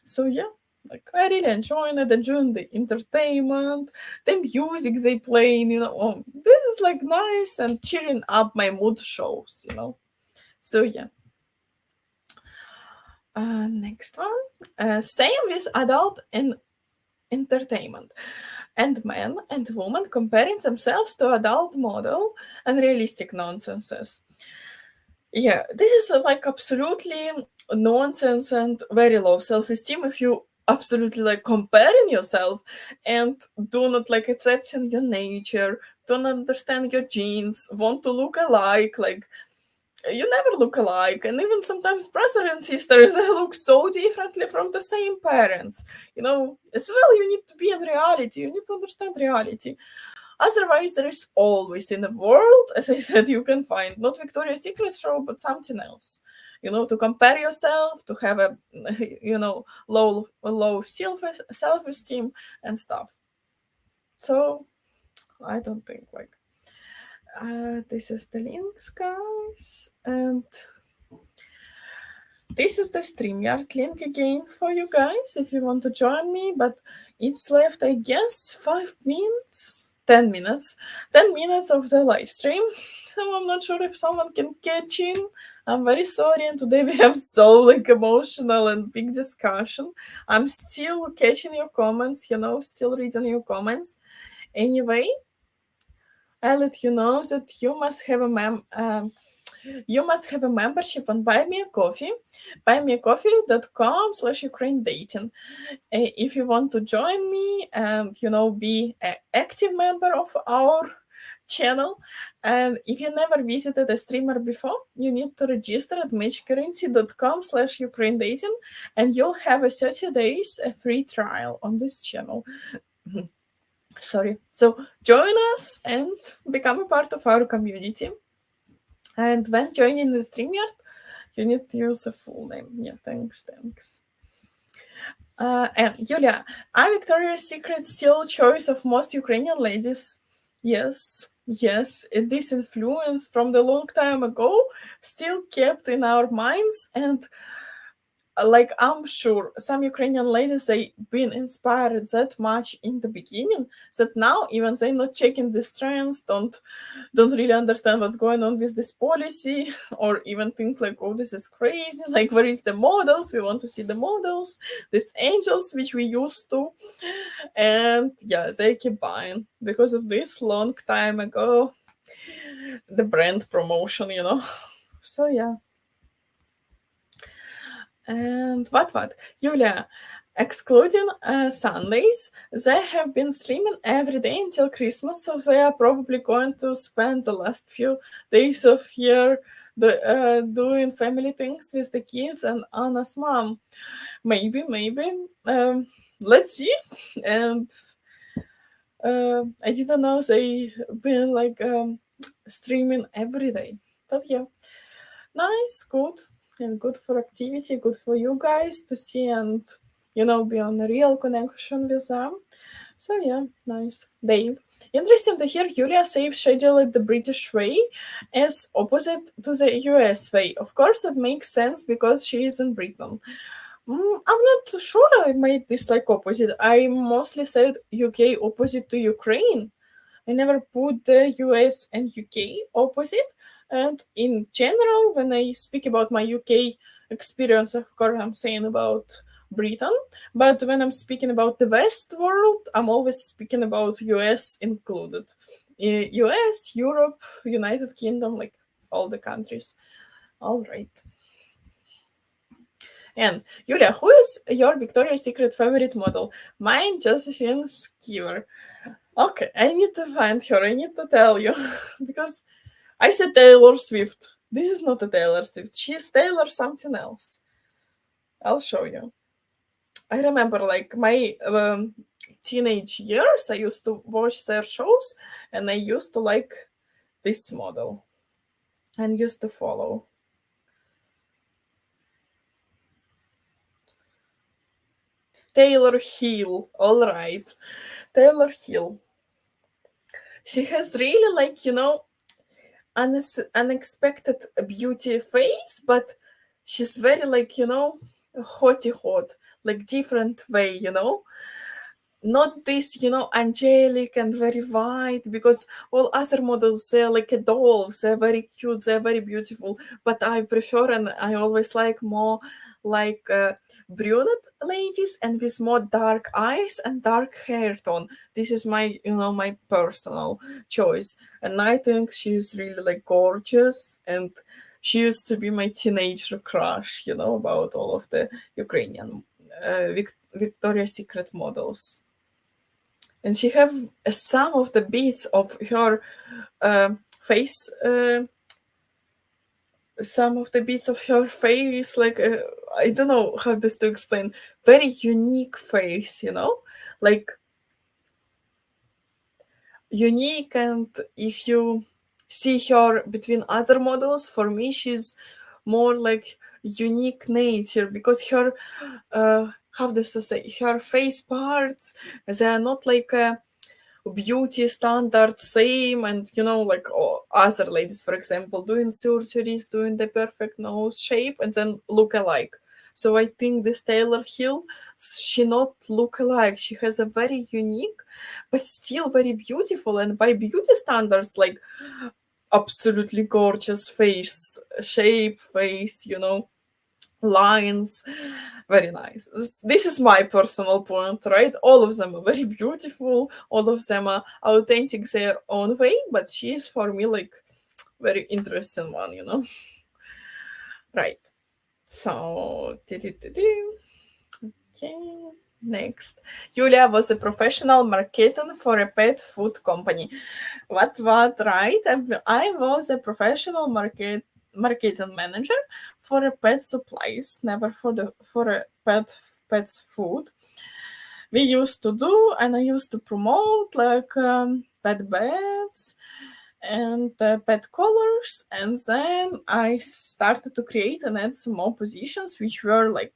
So yeah, like I really enjoying the entertainment, the music they playing. This is like nice and cheering up my mood shows. So yeah. Next one. Same with adult and entertainment, and men and women comparing themselves to adult model and realistic nonsenses. Yeah, this is like absolutely nonsense and very low self-esteem if you absolutely like comparing yourself and do not like accepting your nature, don't understand your genes, want to look alike. Like you never look alike, and even sometimes brother and sisters they look so differently from the same parents. As well, you need to be in reality, you need to understand reality. Otherwise, there is always in the world, as I said, you can find not Victoria's Secret show, but something else. To compare yourself, to have a low self esteem and stuff. So I don't think like this is the links, guys, and this is the StreamYard link again for you guys if you want to join me. But it's left, I guess, 5 minutes, 10 minutes, 10 minutes of the live stream. So I'm not sure if someone can catch in. I'm very sorry, and today we have so like emotional and big discussion. I'm still catching your comments, still reading your comments. Anyway, I let you know that you must have a membership on Buy Me a Coffee, buymeacoffee.com/Ukraine dating. If you want to join me and be an active member of our channel, and if you never visited a streamer before, you need to register at matchcurrency.com/Ukraine dating, and you'll have a 30 days a free trial on this channel. Sorry. So join us and become a part of our community. And when joining the StreamYard, you need to use a full name. Yeah, thanks. And Yulia, are Victoria's Secret still choice of most Ukrainian ladies? Yes. This influence from the long time ago still kept in our minds, and like I'm sure some Ukrainian ladies they been inspired that much in the beginning that now even they not checking these trends, don't really understand what's going on with this policy, or even think like, oh, this is crazy, like where is the models, we want to see the models, these angels which we used to. And yeah, they keep buying because of this long time ago, the brand promotion. So yeah. And what? Yulia, excluding Sundays, they have been streaming every day until Christmas, so they are probably going to spend the last few days of year doing family things with the kids and Anna's mom. Maybe. Let's see. And I didn't know they been like streaming every day. But yeah, nice, good, and good for activity, good for you guys to see and be on a real connection with them. So yeah, nice. Dave. Interesting to hear Julia say schedule it the British way as opposite to the US way. Of course, it makes sense because she is in Britain. I'm not sure I made this like opposite. I mostly said UK opposite to Ukraine. I never put the US and UK opposite. And in general, when I speak about my UK experience, of course, I'm saying about Britain. But when I'm speaking about the West world, I'm always speaking about US included. US, Europe, United Kingdom, like all the countries. All right. And Yulia, who is your Victoria's Secret favorite model? Mine, Josephine Skewer. Okay, I need to find her. I need to tell you because I said Taylor Swift. This is not a Taylor Swift. She's Taylor something else. I'll show you. I remember like my teenage years. I used to watch their shows, and I used to like this model and used to follow. Taylor Hill. All right, Taylor Hill. She has really like unexpected beauty face, but she's very like hotty hot, like different way, not this angelic and very white, because all other models they're like a dolls, they're very cute, they're very beautiful, but I prefer and I always like more like brunette ladies and with more dark eyes and dark hair tone. This is my my personal choice, and I think she's really like gorgeous, and she used to be my teenager crush, about all of the Ukrainian Victoria's Secret models. And she have some of the bits of her face, some of the bits of her face, like I don't know how this to explain. Very unique face, like unique. And if you see her between other models, for me, she's more like unique nature because her, how does to say, her face parts, they are not like beauty standard same, and like other ladies, for example, doing surgeries, doing the perfect nose shape and then look alike. So I think this Taylor Hill, she not look alike, she has a very unique but still very beautiful, and by beauty standards, like absolutely gorgeous face shape, face, lines. Very nice. This is my personal point, right? All of them are very beautiful, all of them are authentic their own way, but she is for me like very interesting one, right? So okay, next. Julia was a professional marketer for a pet food company. What, right? I was a professional marketing manager for a pet supplies, never for a pet's food. We used to do, and I used to promote like pet beds and pet collars, and then I started to create and add some more positions which were like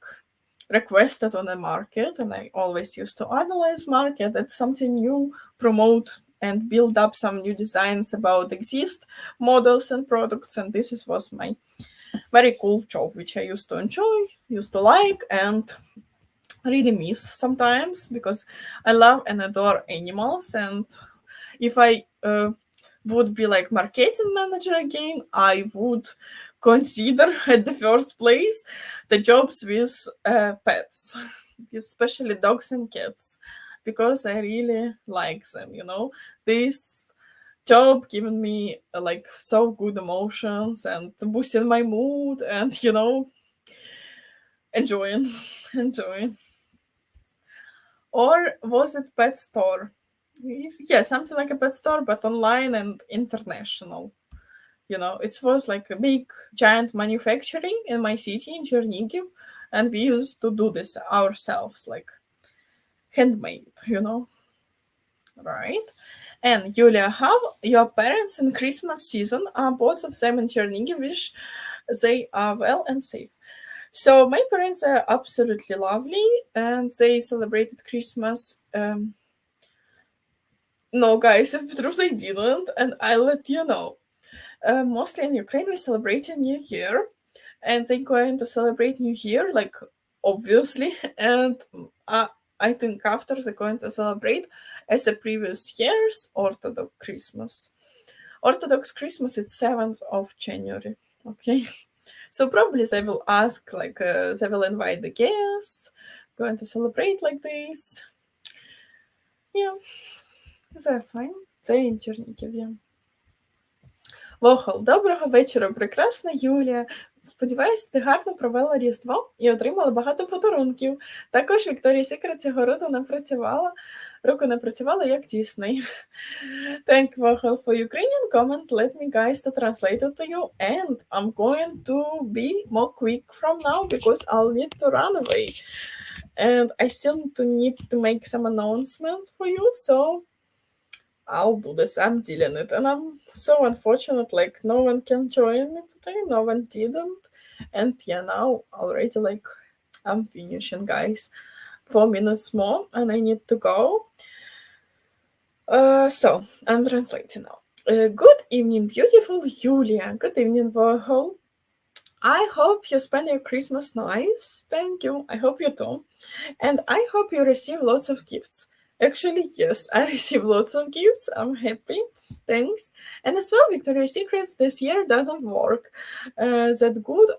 requested on the market, and I always used to analyze market, add something new, promote and build up some new designs about exist models and products, and was my very cool job which I used to enjoy, used to like, and really miss sometimes because I love and adore animals. And if I would be like marketing manager again, I would consider at the first place the jobs with pets, especially dogs and cats, because I really like them. This job giving me like so good emotions and boosting my mood, and enjoying, enjoying. Or was it pet store? Yeah, something like a pet store, but online and international. It was like a big giant manufacturing in my city in Chernigiv, and we used to do this ourselves, like handmade, right? And Yulia, how your parents in Christmas season, both of them in Chernigiv, wish they are well and safe. So my parents are absolutely lovely, and they celebrated Christmas. No, guys, if truth they didn't, and I'll let you know. Mostly in Ukraine, we celebrate New Year, and they're going to celebrate New Year, like obviously, and I think after they're going to celebrate as the previous year's Orthodox Christmas. Orthodox Christmas is 7th of January. Okay, so probably they will ask, like, they will invite the guests, going to celebrate like this. Yeah, they're fine. They're in Chernigiv, yeah. Вохол, доброго вечора, прекрасна Юлія. Сподіваюсь, ти гарно провела Різдво і отримала багато подарунків. Також Вікторія Сікрет цього року не працювала як Дісней. Thank you, Вохол, for Ukrainian comment. Let me guys to translate it to you, and I'm going to be more quick from now because I'll need to run away. And I still need to make some announcement for you, so I'll do this. I'm dealing it. And I'm so unfortunate, like, no one can join me today. No one didn't. And yeah, now already, like, I'm finishing, guys. 4 minutes more, and I need to go. So, I'm translating now. Good evening, beautiful Julia. Good evening, Warhol. I hope you spend your Christmas nice. Thank you. I hope you do. And I hope you receive lots of gifts. Actually, yes, I receive lots of gifts. I'm happy. Thanks. And as well, Victoria's Secrets this year doesn't work that good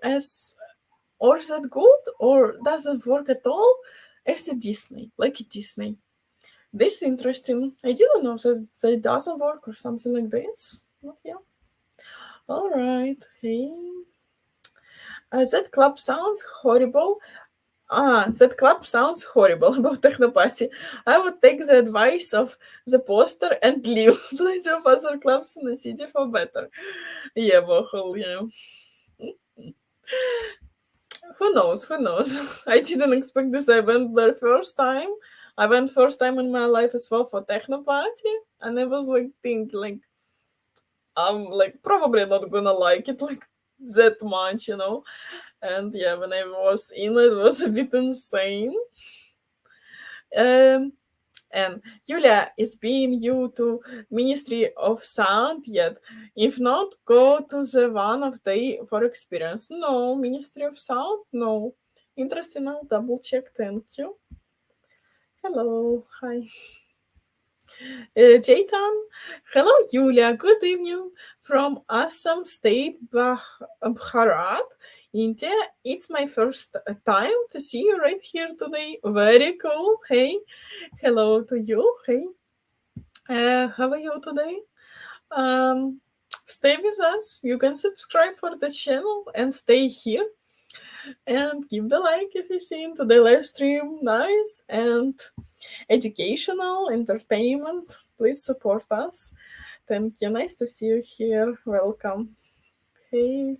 or doesn't work at all as a Disney, like a Disney. This is interesting. I didn't know that it doesn't work or something like this. But yeah. All right. Hey. That club sounds horrible. That club sounds horrible about Technopathy. I would take the advice of the poster and leave. Plenty of other clubs in the city for better. Yeah, Bohol, yeah. Who knows? I didn't expect this. I went there first time. I went first time in my life as well for Technopathy. And I was like thinking, like, I'm like probably not gonna like it like that much, And yeah, when I was in it was a bit insane. And Julia, is being you to Ministry of Sound yet? If not, go to the one of day for experience. No, Ministry of Sound? No. Interesting, I'll double check. Thank you. Hello. Hi. Jaitan. Hello, Julia. Good evening from Assam State, Bharat, India. It's my first time to see you right here today. Very cool. Hey, hello to you. Hey, how are you today? Stay with us. You can subscribe for the channel and stay here. And give the like if you see into the live stream. Nice and educational entertainment. Please support us. Thank you. Nice to see you here. Welcome. Hey.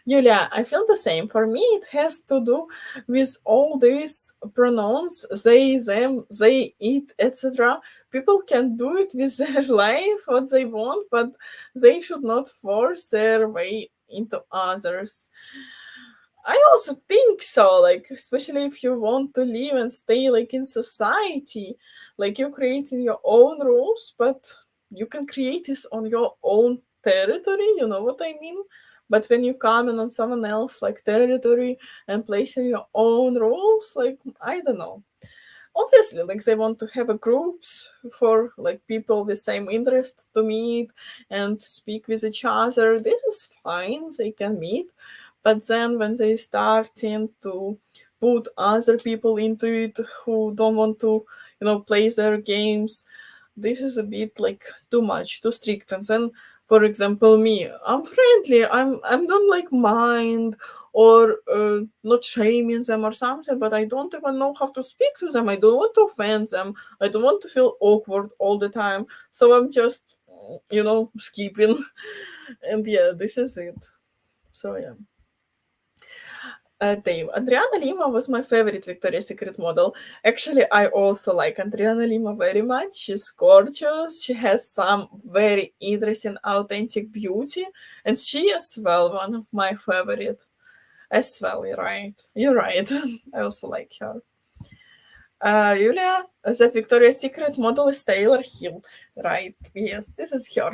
Julia, I feel the same. For me, it has to do with all these pronouns, they, them, they, it, etc. People can do it with their life, what they want, but they should not force their way into others. I also think so, like, especially if you want to live and stay, like, in society, like, you're creating your own rules, but you can create this on your own territory, you know what I mean? But when you come in on someone else, like, territory and placing your own rules, like, I don't know. Obviously, like, they want to have a groups for, like, people with same interest to meet and speak with each other. This is fine, they can meet. But then when they starting to put other people into it who don't want to, play their games, this is a bit like too much, too strict. And then, for example, me, I'm friendly, I'm don't like mind or not shaming them or something, but I don't even know how to speak to them. I don't want to offend them. I don't want to feel awkward all the time. So I'm just, skipping. And yeah, this is it. So yeah. Dave, Adriana Lima was my favorite Victoria's Secret model. Actually, I also like Adriana Lima very much. She's gorgeous. She has some very interesting, authentic beauty, and she as well one of my favorite as well. You're right. You're right. I also like her. Julia, that Victoria's Secret model is Taylor Hill, right? Yes, this is her.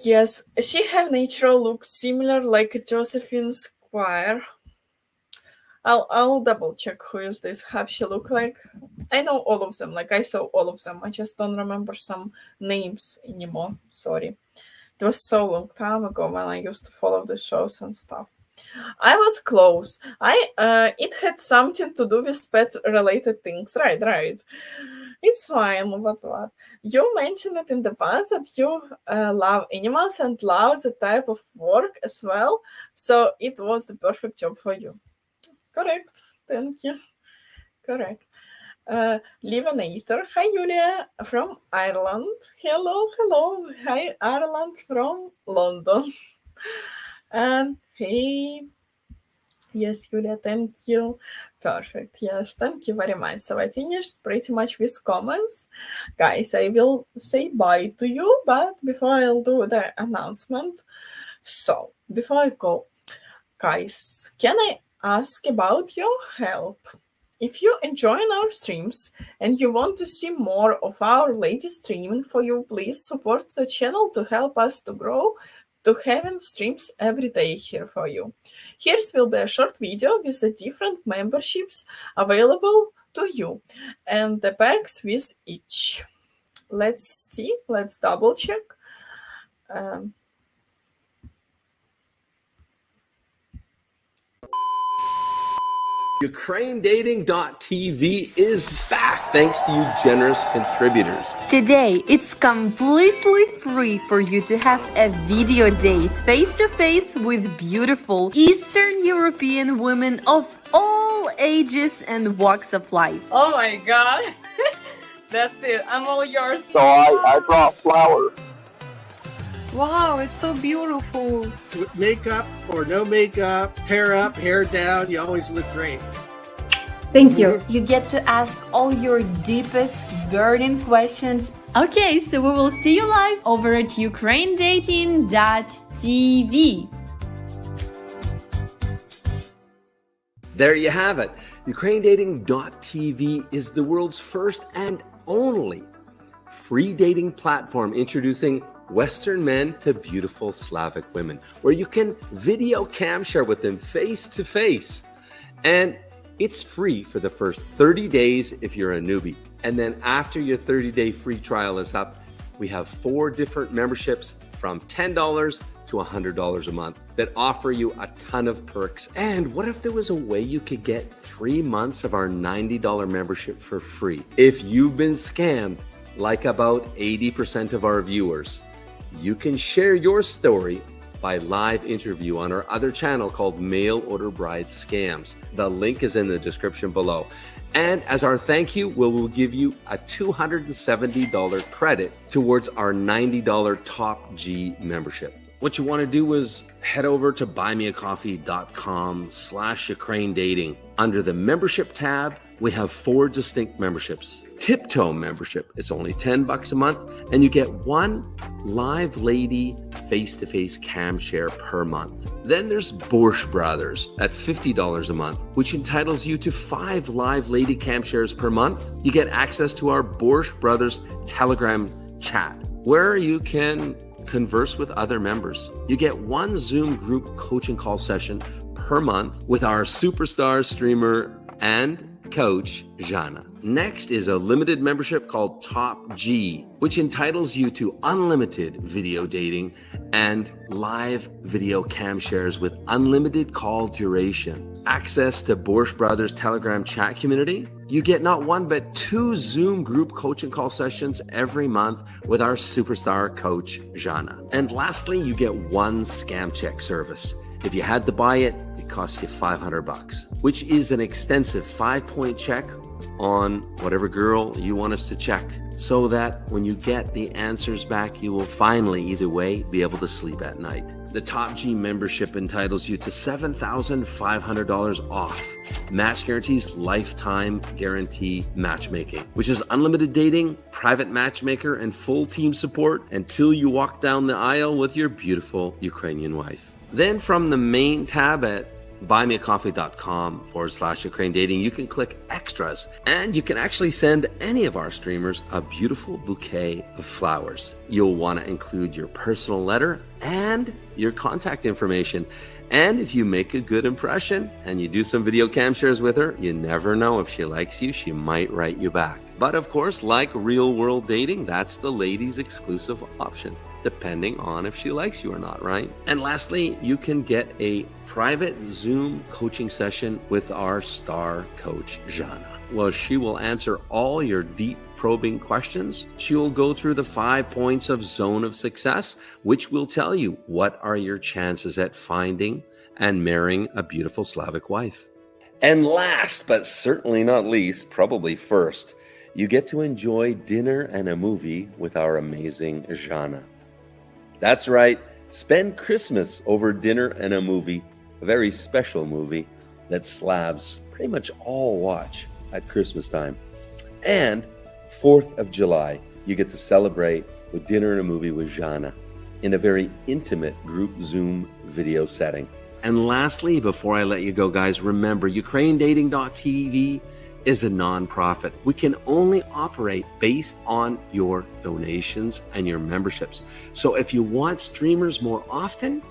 Yes, she have natural look similar like Josephine Squire. I'll double check who is this. How she look like? I know all of them. Like I saw all of them. I just don't remember some names anymore. Sorry. It was so long time ago when I used to follow the shows and stuff. I was close. It had something to do with pet related things. Right. It's fine, but what? You mentioned it in the past that you love animals and love the type of work as well. So it was the perfect job for you. Correct. Thank you. Correct. Livinator. Hi, Julia from Ireland. Hello. Hi, Ireland from London. And hey, yes, Julia, thank you. Perfect. Yes, thank you very much. So I finished pretty much with comments. Guys, I will say bye to you, but before I'll do the announcement. So before I go, guys, can I ask about your help? If you join our streams and you want to see more of our latest streaming for you, please support the channel to help us to grow, to having streams every day here for you. Here will be a short video with the different memberships available to you and the perks with each. Let's see, let's double check. UkraineDating.tv is back thanks to you generous contributors. Today, it's completely free for you to have a video date face-to-face with beautiful Eastern European women of all ages and walks of life. Oh my god. That's it. I'm all yours. So I brought flowers. Wow, it's so beautiful. With makeup or no makeup, hair up, hair down, you always look great. Thank you. You get to ask all your deepest, burning questions. Okay, so we will see you live over at UkraineDating.tv. There you have it. UkraineDating.tv is the world's first and only free dating platform introducing Western men to beautiful Slavic women, where you can video cam share with them face to face. And it's free for the first 30 days if you're a newbie. And then after your 30-day free trial is up, we have 4 different memberships from $10 to $100 a month that offer you a ton of perks. And what if there was a way you could get 3 months of our $90 membership for free? If you've been scammed, like about 80% of our viewers, you can share your story by live interview on our other channel called Mail Order Bride Scams. The link is in the description below. And as our thank you, we will give you a $270 credit towards our $90 Top G membership. What you want to do is head over to buymeacoffee.com/UkraineDating. Under the membership tab, we have 4 distinct memberships. Tiptoe membership, it's only $10 a month, and you get 1 live lady face-to-face cam share per month. Then there's Borscht Brothers at $50 a month, which entitles you to 5 live lady cam shares per month. You get access to our Borscht Brothers Telegram chat, where you can converse with other members. You get 1 Zoom group coaching call session per month with our superstar streamer and coach, Jana. Next is a limited membership called Top G, which entitles you to unlimited video dating and live video cam shares with unlimited call duration. Access to Borscht Brothers Telegram chat community. You get not 1, but 2 Zoom group coaching call sessions every month with our superstar coach, Jana. And lastly, you get 1 scam check service. If you had to buy it, it costs you $500, which is an extensive 5-point check on whatever girl you want us to check. so that when you get the answers back, you will finally, either way, be able to sleep at night. The Top G membership entitles you to $7,500 off Match Guarantee's lifetime guarantee matchmaking, which is unlimited dating, private matchmaker, and full team support until you walk down the aisle with your beautiful Ukrainian wife. Then from the main tab at buymeacoffee.com/Ukraine dating, you can click extras and you can actually send any of our streamers a beautiful bouquet of flowers. You'll want to include your personal letter and your contact information. And if you make a good impression and you do some video cam shares with her, you never know, if she likes you, she might write you back. But of course, like real world dating, that's the ladies' exclusive option, depending on if she likes you or not, right? And lastly, you can get a private Zoom coaching session with our star coach, Jana. Well, she will answer all your deep probing questions. She will go through the 5 points of zone of success, which will tell you what are your chances at finding and marrying a beautiful Slavic wife. And last, but certainly not least, probably first, you get to enjoy dinner and a movie with our amazing Jana. That's right, spend Christmas over dinner and a movie, a very special movie that Slavs pretty much all watch at Christmas time. And 4th of July, you get to celebrate with dinner and a movie with Jana in a very intimate group Zoom video setting. And lastly, before I let you go, guys, remember, UkraineDating.tv is a nonprofit. We can only operate based on your donations and your memberships. So if you want streamers more often,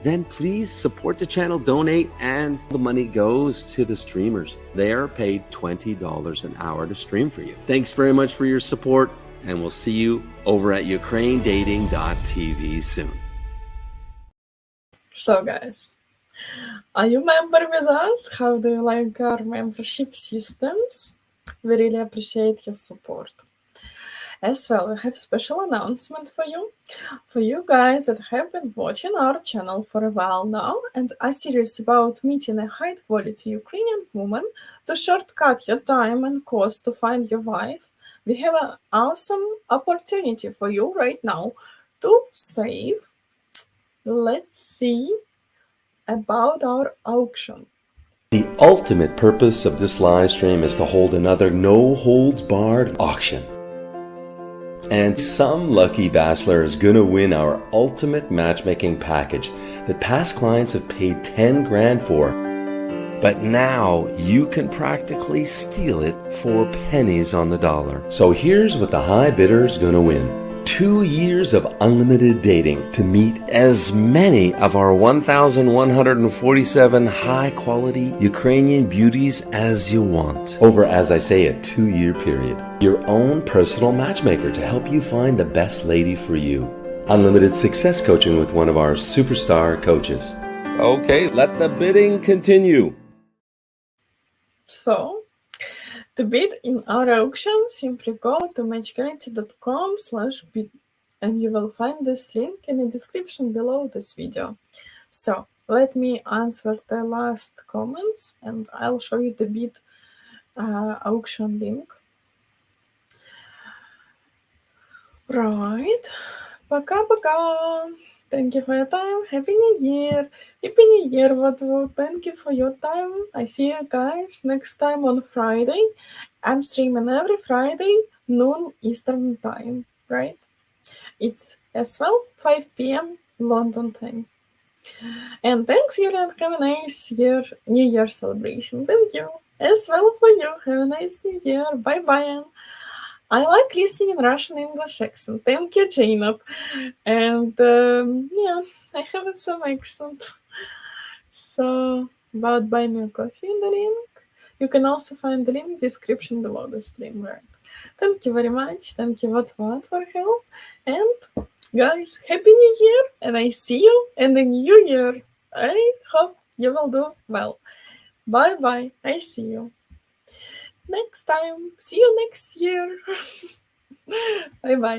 then please support the channel, donate, and the money goes to the streamers. They are paid $20 an hour to stream for you. Thanks very much for your support, and we'll see you over at UkraineDating.tv soon. So guys, are you member with us? How do you like our membership systems? We really appreciate your support. As well, we have a special announcement for you guys that have been watching our channel for a while now and are serious about meeting a high-quality Ukrainian woman to shortcut your time and cost to find your wife. We have an awesome opportunity for you right now to save. Let's see about our auction. The ultimate purpose of this live stream is to hold another no-holds-barred auction. And some lucky bachelor is gonna win our ultimate matchmaking package that past clients have paid 10 grand for. But now you can practically steal it for pennies on the dollar. So here's what the high bidder is gonna win. 2 years of unlimited dating to meet as many of our 1,147 high-quality Ukrainian beauties as you want over, as I say, a 2-year period. Your own personal matchmaker to help you find the best lady for you. Unlimited success coaching with one of our superstar coaches. Okay, let the bidding continue. So, to bid in our auction, simply go to matchguarantee.com/bid and you will find this link in the description below this video. So, let me answer the last comments and I'll show you the bid auction link. Right. Пока-пока. Thank you for your time. Happy New Year. Happy New Year, Vatvu. Thank you for your time. I see you guys next time on Friday. I'm streaming every Friday, noon Eastern time, right? It's as well 5 p.m. London time. And thanks, Julian. Have a nice New Year celebration. Thank you. As well for you. Have a nice New Year. Bye-bye. I like listening in Russian English accent. Thank you, Janet. And yeah, I have some accent. So, about Buy Me a Coffee, the link. You can also find the link in the description below the stream, right? Thank you very much. Thank you, Vatvat, for help. And guys, Happy New Year. And I see you in the new year. I hope you will do well. Bye-bye. I see you next time. See you next year. Bye-bye.